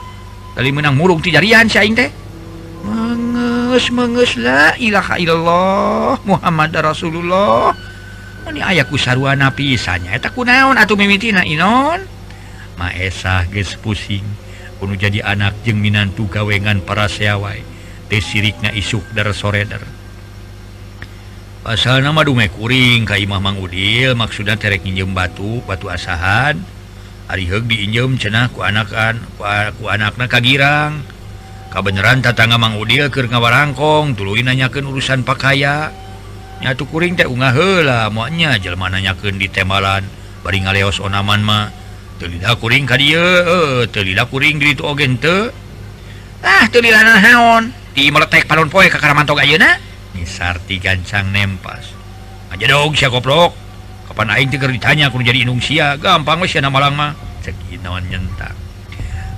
Tali meunang mulung ti jarian si aing teh. Mengeus la ilaha illallah Muhammad Rasulullah. Ini aya ku saruana pisannya eta kunaon atuh mimitina Inon? Maesa geus pusing kudu jadi anak jeung minantu gawengan para seawai. siriknya isuk dar soreder pasal nama dume kuring ka imah Mang Udil maksudnya terek nginjem batu asahan ari heug diinjem cenah ku anakna kagirang kabeneran tatangga Mang Udil keur ngawarangkong tuluy nanyakeun urusan pakaya nya tu kuring teh ungah heula moalnya jelema nanyakeun di temalan bari ngaleos onaman mah teu lidah kuring ka dieu teu lidah kuring di ditu oge henteu teu lidah naon ti meletek palon poe ka karamantog ayeuna ni Sarti gancang nempas aja dong sia goblok kapan aing teh keur ditanya kudu jadi indung sia gampang we sia na malang mah cek Inon nyentak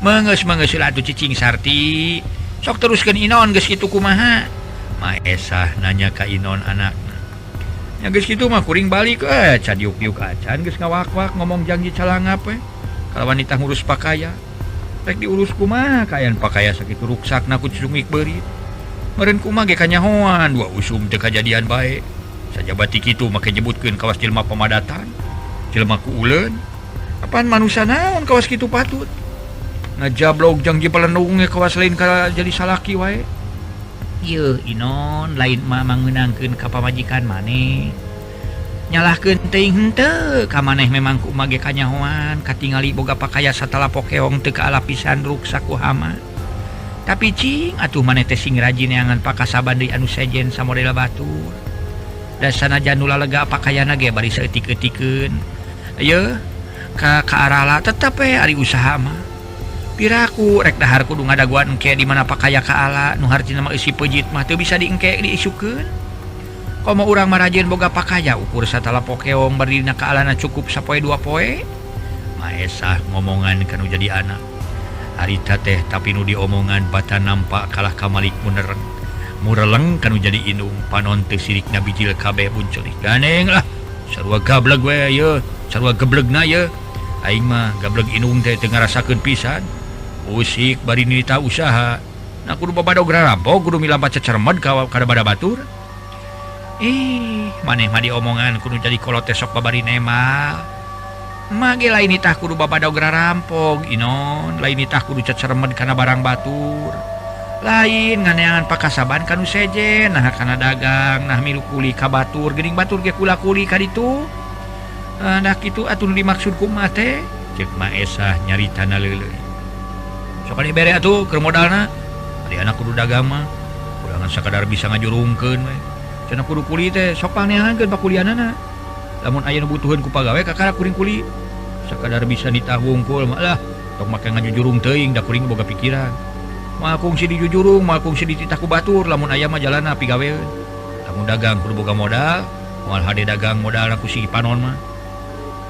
meungeus lah atuh cicing Sarti sok teruskeun Inon geus kitu kumaha Maesah nanya ka Inon anakna nya geus kitu mah kuring balik cadiuk-diuk acan geus ngawak-wak ngomong janji calangap we kalau wanita ngurus pakaya rek diurus kumaha kayan pakaya sakitu ruksakna ku cungik beurit meureun kumaha ge kanyahoan dua usum teu kajadian bae sajabati kitu make nyebutkeun kawas jelema pamadatan jelema ku uleun apaan manusia naon kawas kitu patut ngajablog janji pelenung ge kawas lain ka jadi salaki wae ieu Inon lain mah mangeunangkeun ka pamajikan maneh nyalahkeun teuing henteu ka maneh memang ku mage kanyahoan katingali boga pakaya satala pokeong teu kaalapisan ruksak ku hama tapi cing atuh maneh teh sing rajin neangan pakasaban deui anu sejen samodel batur da sanajan nu lalega pakayana ge bari saeutik-eutikeun ieu ka arala tetep we ari usaha mah piraku rek dahar kudu ngadaguan engke di mana pakaya ka ala nu hartina mah isi pejit mah teu bisa diengke diisukeun komo urang mah rajin boga pakaya ukur satala pokeong bari dina ka alana cukup sapoe dua poe Maesah ngomongan kanu jadi anak harita teh tapi nu diomongan bata nampak kalah kamalik mureleng kanu jadi indung panon teu sirikna bijil kabeh buncelik ganeng lah sarua gableg we ye sarua geblegna ye aing mah gableg indung teh teu ngarasakeun pisan usik bari nita usaha na kudu babadog rampok kudu milampat cecermed ka bada batur maneh mah diomongan kudu jadi kolot teh sok babari nemal mage lain itah kudu babadog rampok Inon lain itah kudu cecermed kana barang batur lain nganeangan pakasaban kanu sejen nah kana dagang nah milu kuli ka batur geuning batur ge kula kuli ka ditu nah kitu atuh dimaksud kumaha teh ceuk Maesah nyaritana leuleuh sok dibere atuh keur modalna ari anak kudu dagang mah kurangan sakadar bisa ngajurungkeun we cenah kudu kuli teh sok paneangankeun pakulianana lamun aya nu butuheun ku pagawe kakara kuring kuli sakadar bisa ditahungkul mah lah tok make ngajujurung teuing da kuring boga pikiran moal kungsi dijujurung moal kungsi dititah ku batur lamun aya mah jalanna pigaweun lamun dagang kudu boga modal moal hade dagang modalna ku si panon mah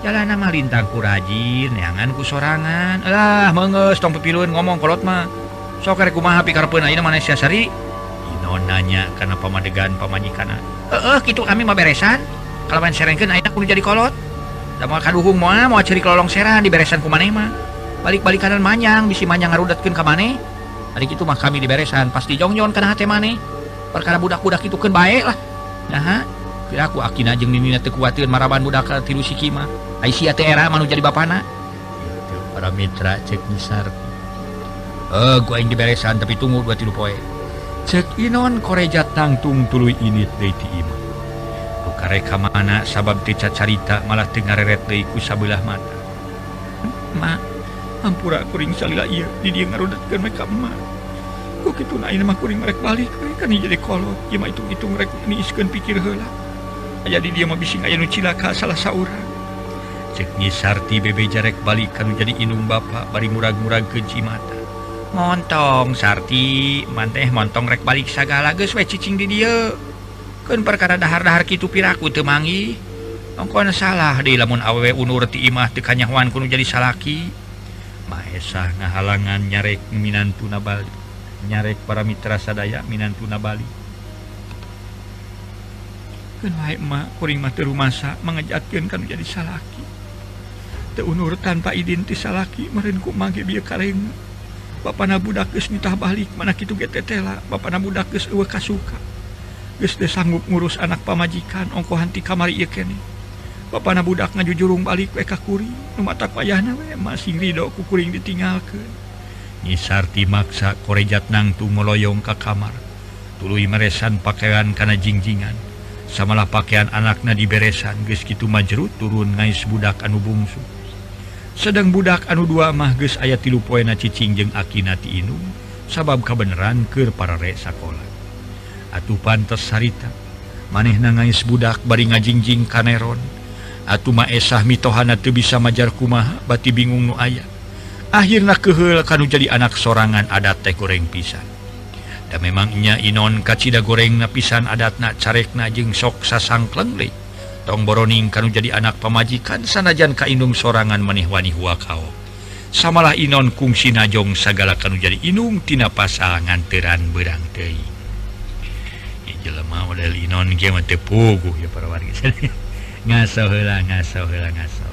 jalanna mah lintang ku rajin neangan ku sorangan lah meungeus tong pipileun ngomong kolot mah sok rek kumaha pikarepeun ayeuna maneh sia sari Inon nanya kana pamadegan pamajikanna kitu kami mah beresan kalawan serengkeun ayeuna kudu jadi kolot da moal kaduhung moal ceri kelolong seran diberesan ku maneh mah balik-balikanan manyang bisi manyang ngarudatkeun ka maneh ari kitu mah kami diberesan pasti jongjon kana hate maneh perkara budak-budak kitu keun bae lah nah piraku akina jeung ninina teu kuateun maraban budak tilu siki mah ai sia teh era manu jadi bapana kitu para mitra cek nisar gua aing diberesan tapi tunggu 2-3 poe cek Inon korejat tangtung tuluy init deui ti imah karek ka mana sabab teu carita malah teu ngareret deui ku sabelah mata ma ampura kuring salila ieu di dieu ngarudatkeun we ka emak ku kitu na ayeuna mah kuring rek balik we kan jadi kolot ieu mah hitung-hitung rek niiskeun pikir heula aya di dieu mah bising aya nu cilaka salah saurang cek Nyi Sarti bebe jarek balik kanu jadi indung bapa bari murag-muragkeun cimata montong Sarti manteh montong rek balik sagala geus we cicing di dieu keun perkara dahar-dahar kitu piraku teu manggih ongkona salah deui lamun awewe unur ti imah teu kanyahoan kudu jadi salaki Maesah ngahalangan nyarek minantuna bali nyarek para mitra sadaya minantuna bali keun wae emak kuring mah teu rumasa mangejatkeun kanu jadi salaki teu unur tanpa idin ti salaki meureun kumaha ge bieu kareng bapana budak geus nitah balik mana kitu ge tetela bapana budak geus eueuh kasuka geus teu sanggup ngurus anak pamajikan ongkohan ti kamari ieu keneh bapana budak ngajujurung balik we ka kuring nu matak payahna we masing ridho ku kuring ditinggalkeun Nyi Sarti maksa korejat nangtung meloyong ka kamar tuluy meresan pakaian kana jingjingan samalah pakaian anakna diberesan geus kitu majrut turun ngais budak anu bungsu sedang budak anu dua mah geus aya 3 poena cicing jeung akina ti inung sabab kabeneran keur parare sakola atuh pantes harita manehna ngais budak bari ngajingjing kaneron atuh mah esah mitohana teu bisa majar kumaha bati bingung nu aya akhirna keheul kanu jadi anak sorangan adat teh goreng pisan da memang nya inon kacida gorengna pisan adatna carekna jeung sok sasangkleng deui tong boroning kanu jadi anak pamajikan sanajan ka inung sorangan maneh wani huakao samalah inon kungsi najong sagala kanu jadi inung tina pasangan teuran beurang teuing jelema model inon ge mah teu puguh ya para wargi ngaso heula ngaso heula ngaso.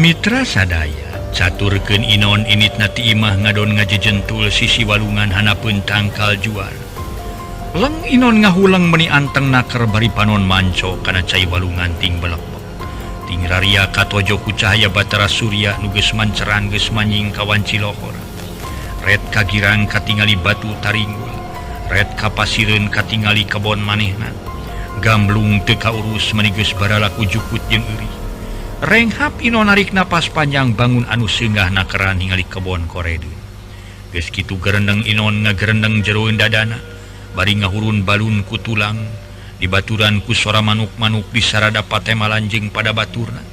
Mitra sadaya caturkeun inon initna ti imah ngadon ngajejentul sisi walungan hanapeun tangkal juar leng inon ngahulang meni anteng naker bari panon manco kana cai walungan ting belepok ting raria katojo ku cahaya batara surya nu geus manceran geus manying kawan cilohor red kagirang katingali batu taringgul red kapasireun katingali kebon manehna gamblung teu kaurus meni geus baralaku jukut jeung eueuh renghap inon narik napas panjang bangun anu seunggah nakeran ningali kebon koredeun geus kitu gerendeng inon ngagerendeng jeroeun dadana bari ngahurun balun ku tulang dibaturan ku sora manuk-manuk di sarada patema lanjing pada baturna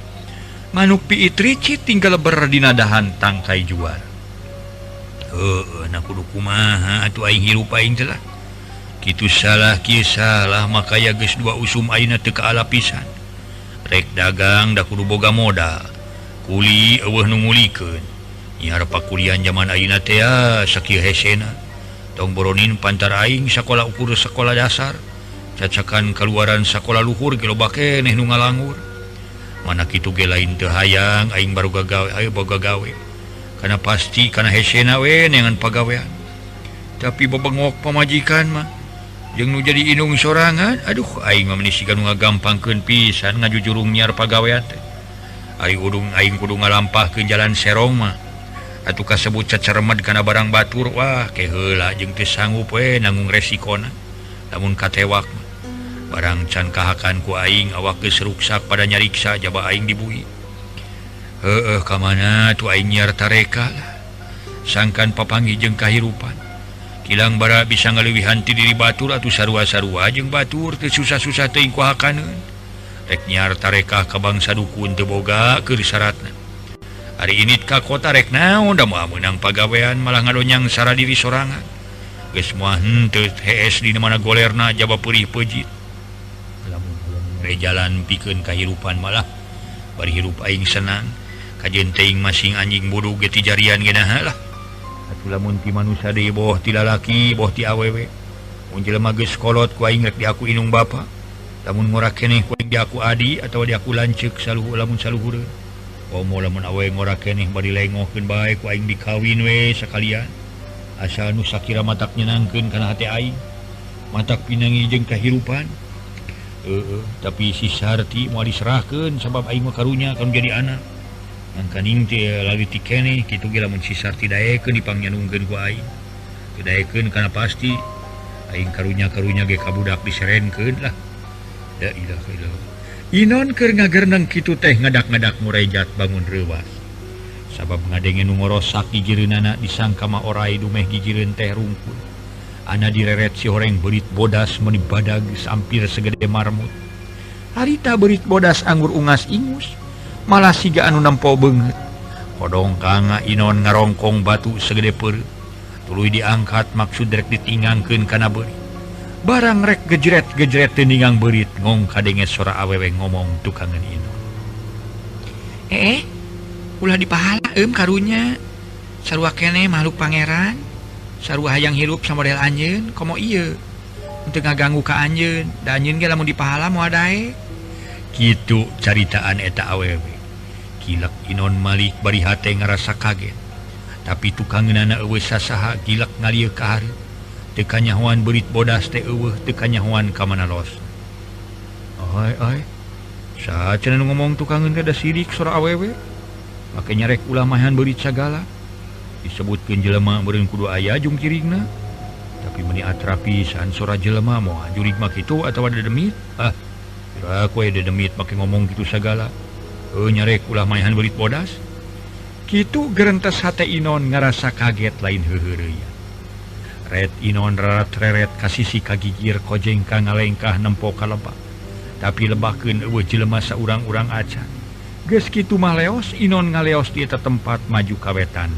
manuk piit ricit tinggal leber dina dahan tangkai juar anak kudu kumaha atuh aing hirup aing teh lah kitu salah kieu salah makaya geus 2 usum ayeuna teu kaala pisan rek dagang da kudu boga modal kuli eueuh nu ngulikeun nyiar pakulian zaman ayeuna teh sakieu hesena tong boronin pantar aing sakola ukur sakola dasar cacakan keluaran sakola luhur ge loba keneh nu ngalangur mana kitu ge lain teu hayang aing baru gagawe aya boga gawe kana pasti kana hesena we neangan pagawean tapi bebengok pamajikan mah jeung nu jadi inung sorangan aduh aing mah menisikan nu ngagampangkeun pisan ngajujurung nyiar pagawean teh aing kudu ngalampahkeun jalan serong mah atuh kasebut caceremad kana barang batur wah ke heula jeung teu sanggup we nanggung resikona lamun katewak mah barang can kahakan ku aing awak geus ruksak pada nyariksa jaba aing dibui heueuh ka mana tu aing nyiar tareka lah sangkan papanggih jeung kahirupan kilang bara bisa ngaleuwihan ti diri batur atuh sarua-sarua jeung batur teu susah-susah teuing ku hakaneun rek nyiar tarekah ka bangsa dukun teu boga keur syaratna hari ini ka kota rek naon da moal meunang pagawean malah ngadonyang sara diri sorangan geus moal henteu HS di mana golerna jaba peurih peujit re jalan pikeun kahirupan malah bari hirup aing senang kajen teuing masing anjing bodoh ge ti jarian geuna lah atuh lamun ti manusia deui boh ti lalaki boh ti awewe mun jelema geus kolot ku aing rek di aku inung bapa lamun ngora keneh ku di aku adi atawa di aku lanceuk saluhur lamun saluhur komo lamun awe ngora keneh bari lengohkeun bae ku aing dikawin we sakalian asal nu sakira matak nyenangkeun kana hati aing matak pinangi jeung kahirupan tapi si Sarti mau diserahkeun sabab aing mah karunya kan jadi anak angkaning teh lalu ti keneh kitu ge lamun si Sarti daekeun dipangnyanungkeun ku aing teu daekeun kana pasti aing karunya ge kabudak diserenkeun lah la ilaha illallah inon keur ngagerenang kitu teh ngadak-ngadak murejat bangun reuwas sabab ngadenge nu ngorosak gigireunana disangka mah orai dumeh gigireun teh rungkul ana direret si horeng berit bodas meni badag sampir segede marmut harita berit bodas anggur ungas ingus malah siga anu nempo beungeut kodong kanga inon ngarongkong batu segede peureuh tuluy diangkat maksud rek ditingangkeun kana berit barang rek gejret-gejret teu ningang berit ngong kadenge sora awewe ngomong tukangan inon ulah dipahala karunya sarua keneh makhluk pangeran sarua hayang hirup sama model anjeun komo ieu untuk ngaganggu ka anjeun da anjeun ge lamun dipahala moal daek kitu caritaan eta awewe kilek inon malik bari hate ngarasa kaget tapi tukangeunana eueuh sasaha kilek ngalieu ka hareup teu kanyahoan berit bodas teh eueuh teu kanyahoan ka mana los oi saha cenah ngomong tukangeun kada sirik sora awewe make nyarek ulah mahan berit sagala disebutkeun jelema meureun kudu aya jung cirigna tapi meni atrapi san sora jelema moal jurig mah kitu atawa dedemit kira koe dedemit make ngomong kitu sagala nyarek ulah mayan berit bodas kitu gerentes hate inon ngarasa kaget lain heuheureuyan red inon rarat-reret kasisi kagigir kojeng ka ngalengkah nempo ka lebah tapi lebahkeun eueuh jelema saurang-urang acan geus kitu mah leos inon ngaleos di eta tempat maju ka wetan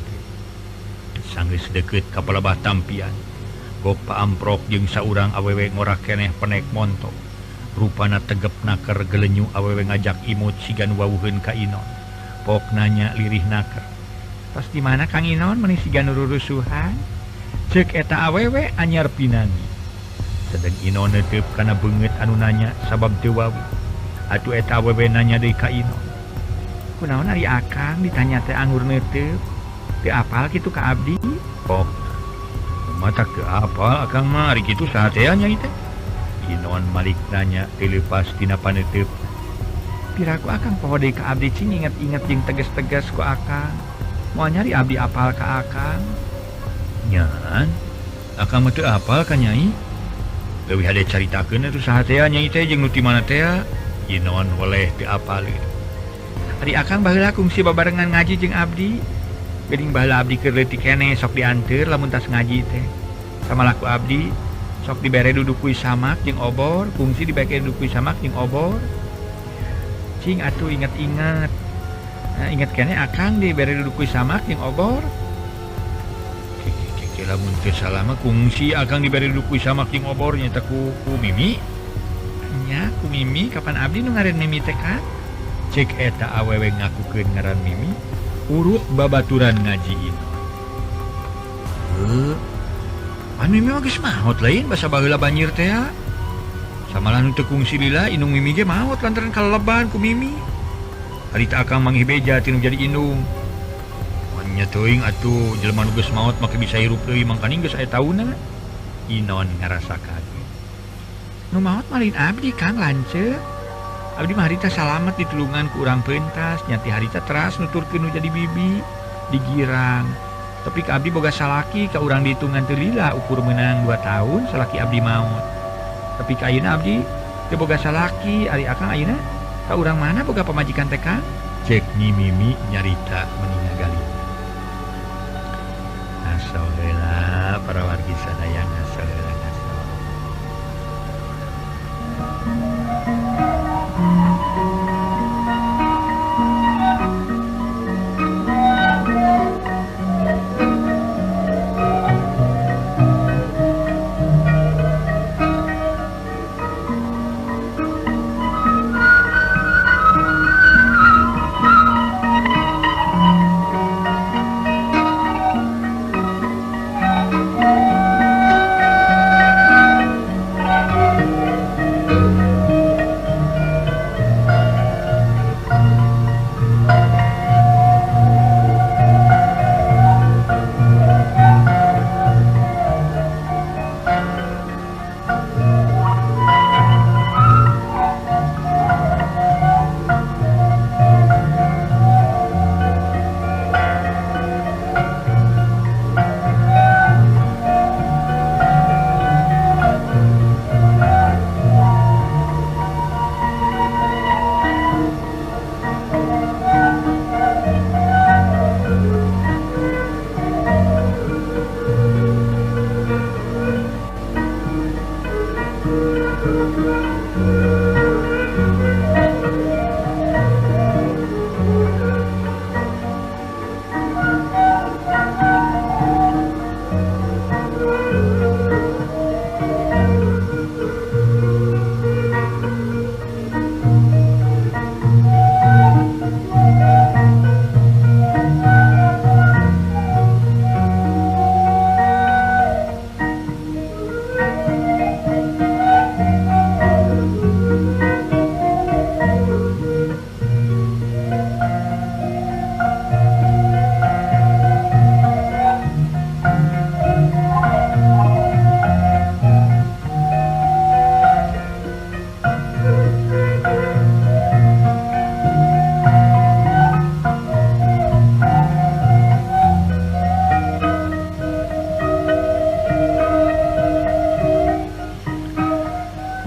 sanggeus deukeut ka palebah tampian gok paamprok jeung saurang awewe ngora keneh penek montok rupana tegep naker gelenyu awewe ngajak imut sigan wawuheun ka inon pok nanya lirih naker tos di mana Kang Inon meuni sigan rurusuhan ceuk eta awewe anyar pinangi sedeng inon neuteup kana beungeut anu nanya sabab teu wawu atuh eta awewe nanya deui ka inon kunaon ari akang ditanya teh anggur neuteup teu apal kitu ka abdi pok mata teu apal akang mah ari kitu saha teh nya teh inon malik nanya telepas tina paneuteub piraku akang poho deui ka abdi cing inget-inget jeung tegas-tegas ku akang moal nyari abdi apal ka akang nyan akang mah teu apal ka nyai leuwih hade caritakeun atuh saha teh nyai teh jeung nu ti mana teh inon waleh teu apal ari akang baheula kungsi babarengan ngaji jeung abdi geuning baheula abdi keur leutik keneh sok dianteur lamun tas ngaji teh sama laku abdi sok dibere duduk kuy samak jeung obor kungsi dibere duduk kuy samak jeung obor cing atuh inget-inget inget keneh akang dibere duduk kuy samak jeung obor keke lamun teu salah mah kungsi akang dibere duduk kuy samak jeung obor nya teh ku mimi nya ku mimi kapan abdi nu ngaren mimi teh kan cek eta awewe ngakukeun ngaran mimi urut babaturan ngaji inon mimi mah geus maot lain basa baheula banjir teh samalah nu teu kungsi lila indung mimi ge maot lantaran kaleleban ku mimi harita akang manggih beja tinu jadi indung nya teuing atuh jelema nu geus maot make bisa hirup deui mangkani geus aya tauna inon ngarasa kaget nu maot malin abdi Kang lanceuk abdi mah harita salamet ditulungan ku urang peuntas nyati harita teras nuturkeun nu jadi bibi digirang tapi ka abdi boga salaki ka urang dihitungan teu lila ukur meunang 2 tahun salaki abdi maot tapi ka ayeuna abdi teu boga salaki ari akang ayeuna ka urang mana boga pamajikan teh Kang cek Nyi Mimi nyarita meuningna gali asa heula para wargi sadayang asa heula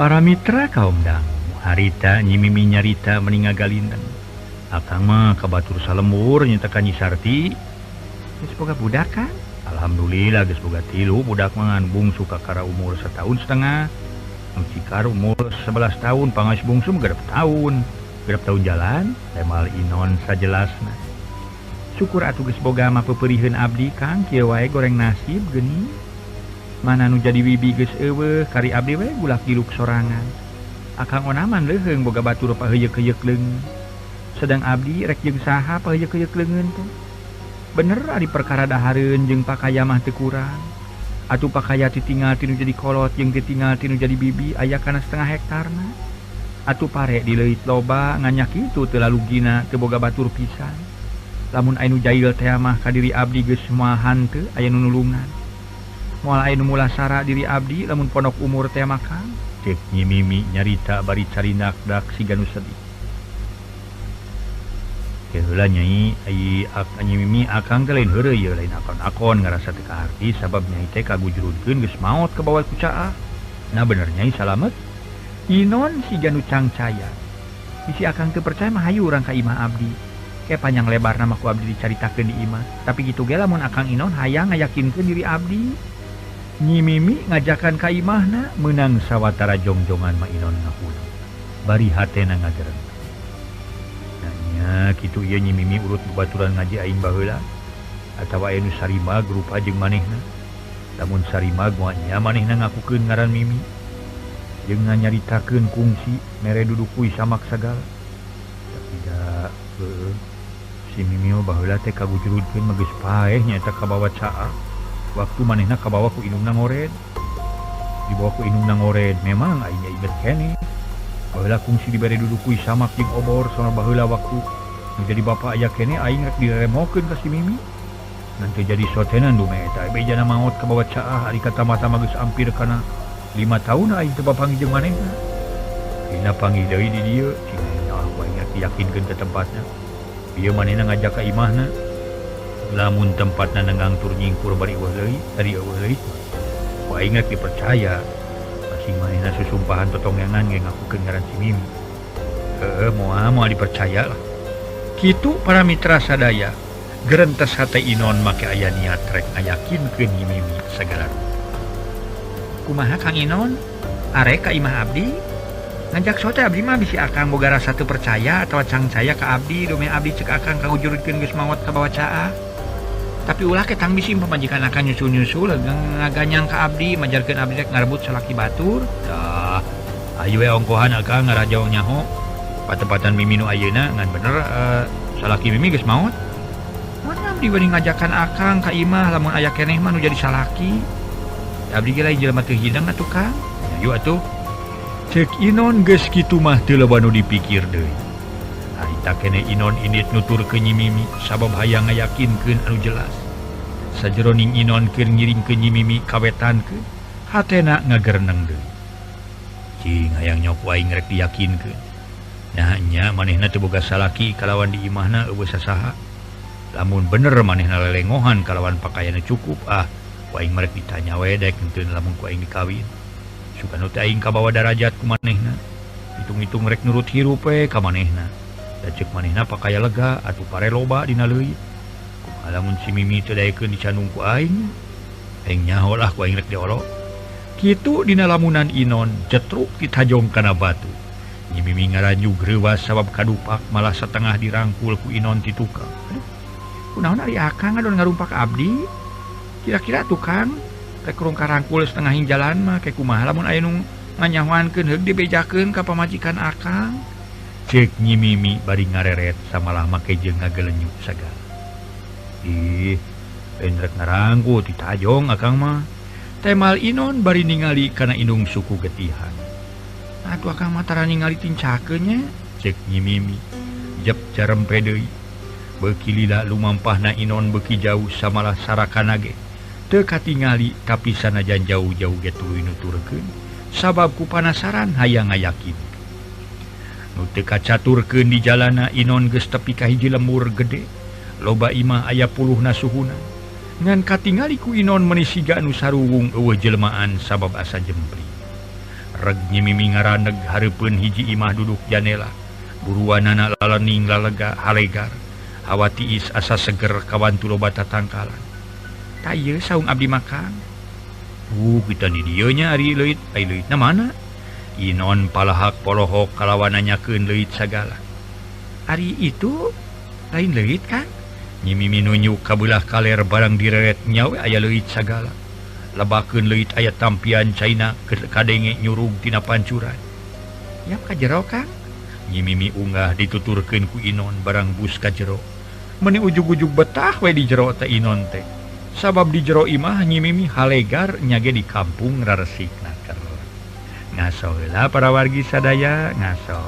Para mitra kaum dangu harita nyimimi nyarita meninga galindang akang mah kabatur salembur nyetakan Nyi Sarti geus boga budak kan. Alhamdulillah geus boga 3 budak mangan bungsu kakara umur 1,5 tahun Cikar umur 11 tahun pangais bungsu genep tahun jalan temal inon sajelasna. Syukur atuh geus boga mah peperieun abdi Kang kieu wae goreng nasib geuning. Mana nu jadi bibi geus eueuh kari abdi we gulak giluk sorangan. Akang onaman leuheung boga batur paheuyeuh-heuyeuk leung. Sedang abdi rek jeung saha paheuyeuh-heuyeuk leungeun teh. Bener ari perkara dahareun jeung pakaya mah teu kurang. Atuh pakaya titinggal tinu jadi kolot jeung titinggal tinu jadi bibi aya kana setengah hektarna. Atuh pare di leuit loba nganyak kitu teu lalugina teu boga batur pisan. Lamun aya nu jail teh mah ka diri abdi geus moal hanteu aya nu nulungan. Moal aya nu mulasara diri abdi lamun pondok umur teh mah Kang. Cek Nyi Mimi nyarita bari carindak dak siga nu sedih. Heula Nyai ai Nyi Mimi akang teh lain heureuy ye lain akon-akon ngarasa teu kaharti sabab Nyai teh kagujurudkeun geus maot ka bawah ku Caah. Nah bener Nyai salamet. Inon siga nu cangcaya. Bisi akang teu percaya mah hayu urang ka imah abdi. Kayak panjang lebar nama ku abdi dicaritakeun di imah. Tapi kitu ge lamun akang Inon hayang ngayakinkeun diri abdi. Nyi Mimi ngajakan ka imahna meunang sawatara jongjongan mah Inon ngahulu. Bari hatena ngagereng. Nanya kitu ieu Nyi Mimi urut babaturan ngaji aing baheula atawa aya nu sarima grupa jeung manehna. Lamun sarima moal nya manehna ngakukeun ngaran Mimi. Jeung nganyaritakeun kungsi mere duduk kuy samak sagala. Tapi da si Mimi baheula teh kagujurudkeun mah geus paeh nyaeta ka bawah Caah. Waktu manehna kabawa ku indungna ngored. Dibawa ku indungna ngored memang aing inget keneh. Baheula kungsi dibere duduk kuy samak jeung obor soalna baheula waktu nu jadi bapak aya keneh aing rek diremokeun ka si Mimi. Nanti jadi sotenan dume eta bejana maot ka bawah Caah ari katamata mah geus ampir kana 5 tahun aing teu bapanggih jeung manehna. Dina panggih deui di dieu cing aku aing rek yakinkeun ke tempatna. Ieu manehna ngajak ka imahna. Lamun tempatna nangangtur nyingkur bari eueuh deui, tadi eueuh deui. Ku aing rek dipercaya. Masing manehna susumpahan totongyangan ge ngakukeun ngaran si Mimi. Moal dipercaya lah. Kitu para mitra sadaya. Gerentes hate Inon make aya niat rek ngayakinkeun Nyi Mimi sagala. Kumaha Kang Inon? Arek ka imah abdi? Ngajak sote abdi mah bisi akang boga rasa teu percaya atawa cangcaya ka abdi dome abdi cek akang kagujurudkeun geus maot ka bawah Caah. Tapi ulah ketang bisi pamajikan akang nyusul-nyusul ngaganyang ka abdi majarkeun abdi rek ngarebut salaki batur. Dah, ayu we ongkohan akang ngarajaong nyaho. Patempatan Mimi nu ayeuna ngan bener salaki Mimi geus maot. Mun abdi bari ngajakan akang ka imah lamun aya keneh mah nu jadi salaki. Abdi ge lain jelema teu hidang atuh Kang. Ayo atuh. Cek Inon geus kitu mah teu loba nu dipikir deui. Harita keneh Inon indit nuturkeun Nyi Mimi sabab hayang ngayakinkeun anu jelas. Sajeroning Inon keur ngiringkeun Nyi Mimi kawetankeun, hatena ngagereneng deui. Cing hayang nyok aing rek diyakinkeun. Nah nya manehna teu boga salaki kalawan di imahna eueuh sasaha. Lamun bener manehna lelengohan kalawan pakaianna cukup, ku aing merek ditanya we daek henteu lamun ku aing dikawin. Sukana teh aing kabawa derajat ku manehna. Hitung-hitung rek nurut hirup we ka manehna. Da ceuk manehna pakaya lega atuh pare loba dina leuit. Kumaha lamun si Mimi teu daekeun dicandung ku aing. Aing nyaho lah ku aing rek diolok. Kitu dina lamunan Inon jetruk ditajong kana batu. Nyi Mimi ngaranjug reuwas sabab kadupak malah setengah dirangkul ku Inon ti tukang. Aduh. Kunaon ari akang ngadon ngarumpak abdi? Kira-kira tukang rek urung karangkul setengah jalan mah kayak kumaha lamun aya nu nganyahoankeun heug dibejakeun ka pamajikan akang. Cek Nyi Mimi bari ngareret samalah make jeung ngagelenyuk sagala. Ih, lain rek ngarangku ditajong akang mah. Temal Inon bari ningali kana indung suku getihan. Atuh akang mah tara ningali tincakeun nya, cek Nyi Mimi. Jep jarempe deui. Beuki lila lumampahna Inon beuki jauh samalah sarakana ge. Teu katingali tapi sanajan jauh-jauh ge tuluy nuturkeun sabab ku panasaran hayang ngayakin. Nu teu kacaturkeun di jalana Inon geus tepi ka hiji lembur gede. Loba imah aya puluhna suhuna. Ngan katingali ku Inon meuni siga anu sarunggung eueuh jelmaan sabab asa jempri. regnyi mimi ngaraneg hareupeun hiji imah duduk janela buruanana lalening lalega halegar hawa tiis asa seger kawan tuloba tatangkalan tak ieu saung abdi makan kita di dieu nya ari leuit ai leuitna mana Inon palahak polohok kalawan nanyakeun leuit sagala ari itu lain leuit kan nyi mimi nunjuk ka beulah kaler barang direret nyawe aya leuit sagala lebakeun leuit aya tampian caina kadenge nyurug tina pancuran yap ka jero Kang nyi mimi unggah dituturkeun ku Inon barang bus ka jero meni ujug-ujug betah we di jero teh Inon teh sabab di jero imah nyi mimi halegar nyage di kampung raresikna keur ngaso heula para wargi sadaya ngaso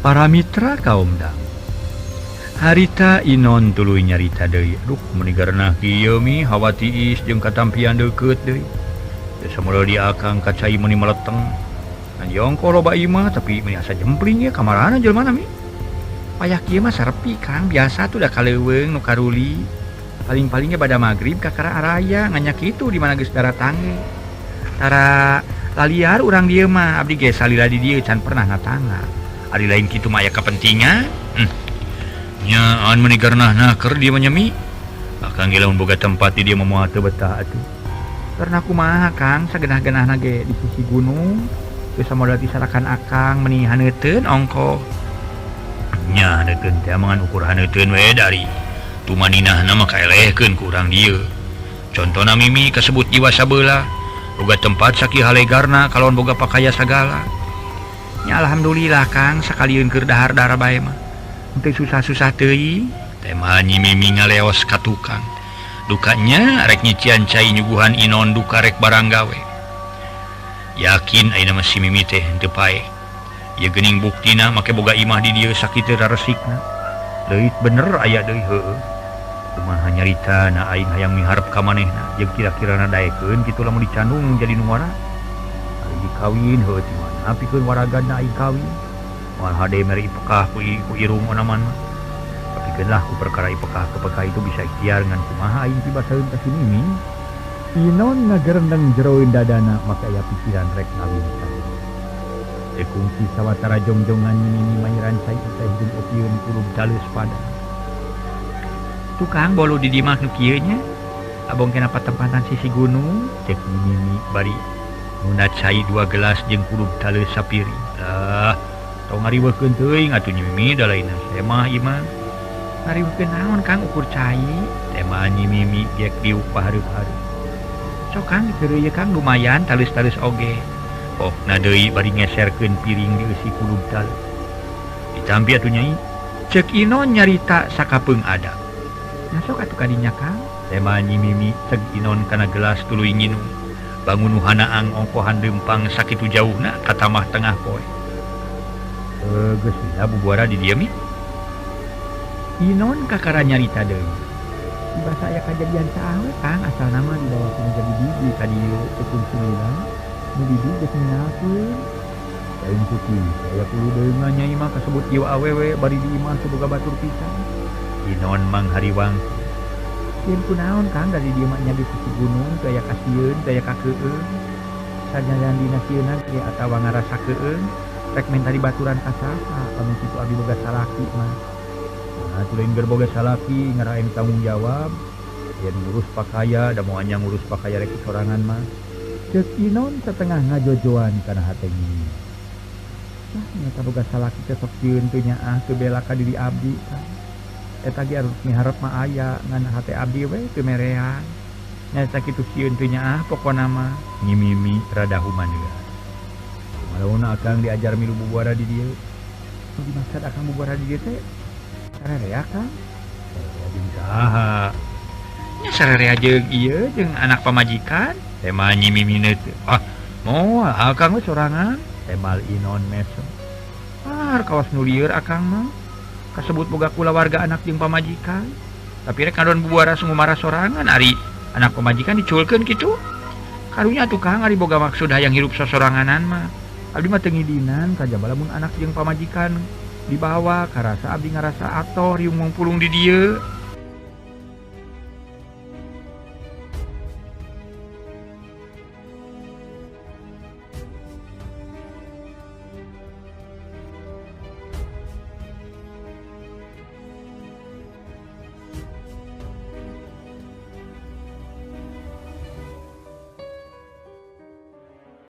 Para mitra kaum dang harita Inon tuluy nyarita deui aduh menigarna kieu mi hawa tiis jeung katampian deukeut deui samula di akang kacai meuni meleteng anjongko loba imah tapi meuni asa jempling ya kamarana jelema mi payah kieu mah sarepi Kang biasa tuh da kaleuweung nu karuli paling-palingnya pada magrib ka kara araya nganyak kitu di mana geus daratangge tara laliar urang dieu mah abdi ge salila di dieu can pernah ngatangga ari lain kitu mah aya kapentingan nyaan menigarna naker dia menyemi akang lamun boga tempat di dia moal teu betah atuh karena kumaha Kang sagenah-genahna ge di sisi gunung geus samodal disarakan akang meuni haneuteun ongko nya haneuteun teh mangan ukur haneuteun we dari tumaninahna mah kaelehkeun ku urang dieu contona mimi kasebut jiwa sabeula boga tempat sakieu halegarna kalawan boga pakaya sagala nya alhamdulillah Kang sakalieun keur dahar-dahar bae mah teu susah-susah teuing teh mah nyi mimi ngaleos ka tukang dukanya rek nyician cai nyuguhan Inon duka rek barang gawe yakin ayeuna mah si mimi teh teu pae ieu geuning buktina make boga imah di dieu sakitu raresikna leuit bener aya deui heueuh kumaha nyaritana aing hayang miharep ka manehna jeung kira-kirana daekeun kitu lamun dicandung jadi nu ngora ari dikawin heueuh ti mana pikeun waragana aing kawin moal hade meri ipekah ku irung onaman kapikeunlah ku perkara ipekah kepekah itu bisa ikhtiar ngan kumaha aing tiba saeun ka sini mi Inon ngagerendeng jeroeun dadana make aya pikiran rek ngawin ka Tekungsi sawatara jongjongan ini mainan saya teh jeung opieun kudu dalus pada. Tukang bolu di dimah nu kieu nya. Abong kenapa tempatan sisi gunung cek mimi bari munat cai 2 gelas jeung kudu dalus sapiri. Tong ngariweukeun teuing atuh mimi da lainna saya mah ieu mah. Ngariweukeun naon Kang ukur cai? Teh mah mimi diek diuk pahareup-hareup. Sok Kang dikereu ieu Kang lumayan talus-talus oge. Oh, na deui bari ngeserkeun piring dieusi kudu dalus. Ditampi atuh nyai. Cek Inon nyarita sakapeung ada. Nasok atuh kadinya Kang. Tema mimi ceg Inon kana gelas tuluy nginum. Bangun hanaang ongkohan lempang sakitu jauhna ka tamah tengah poe. Geus bisa bubuara di dieu mi. Inon kakara nyarita deui. Basa aya kajadian saha Kang asal nama dibawa ku jadi bibi ka dieu tekun sulilan. Nu bibi geus ninggalkeun. Lain putih, aya kudu deui nyai mah kasebut ieu awewe bari di imah boga batur pisan. Inon mang hariwang. Yen kunaon Kang dari dieu mah nya di sisi gunung teu aya kasieun teu aya kakeueung. Sajalan dina sieuna ge atawa ngarasakeun rek menta dibaturan ka saha anu kitu abdi boga salaki mah. Nah, tuluy keur boga salaki ngaraen tanggung jawab. Yen ngurus pakaya da moal nya ngurus pakaya rek sorangan mah. Ceuk Inon setengah ngajojoan kana hate ini. Nah, nyata boga salaki teh sok sieun teu nyaah teu bela ka diri abdi Kang. Eta ge harus miharep mah aya ngan hate abdi we teu merean. Nyata kitu sieun teu nyaah pokona mah ngimimi rada humaneun. Malauna akang diajar milu bubuara di dieu. Nu dimaksud akang bubuara di dieu teh sarerea Kang? Jeung saha? Nya sarerea jeung ieu jeung anak pamajikan. Teh mah nyimimina teh. Moal akang we sorangan. Teh mal Inon mesem. Kawas nu lieur akang mah. Kasebut boga kulawarga anak jeung pamajikan. Tapi rek kadon bubuara sumumara sorangan ari anak pamajikan diculkeun kitu. Karunya atuh Kang ari boga maksud hayang hirup sosoranganan mah. Abdi mah teu ngidinan kajaba lamun anak jeung pamajikan dibawa karasa abdi ngarasa atoh riung pulung di dieu.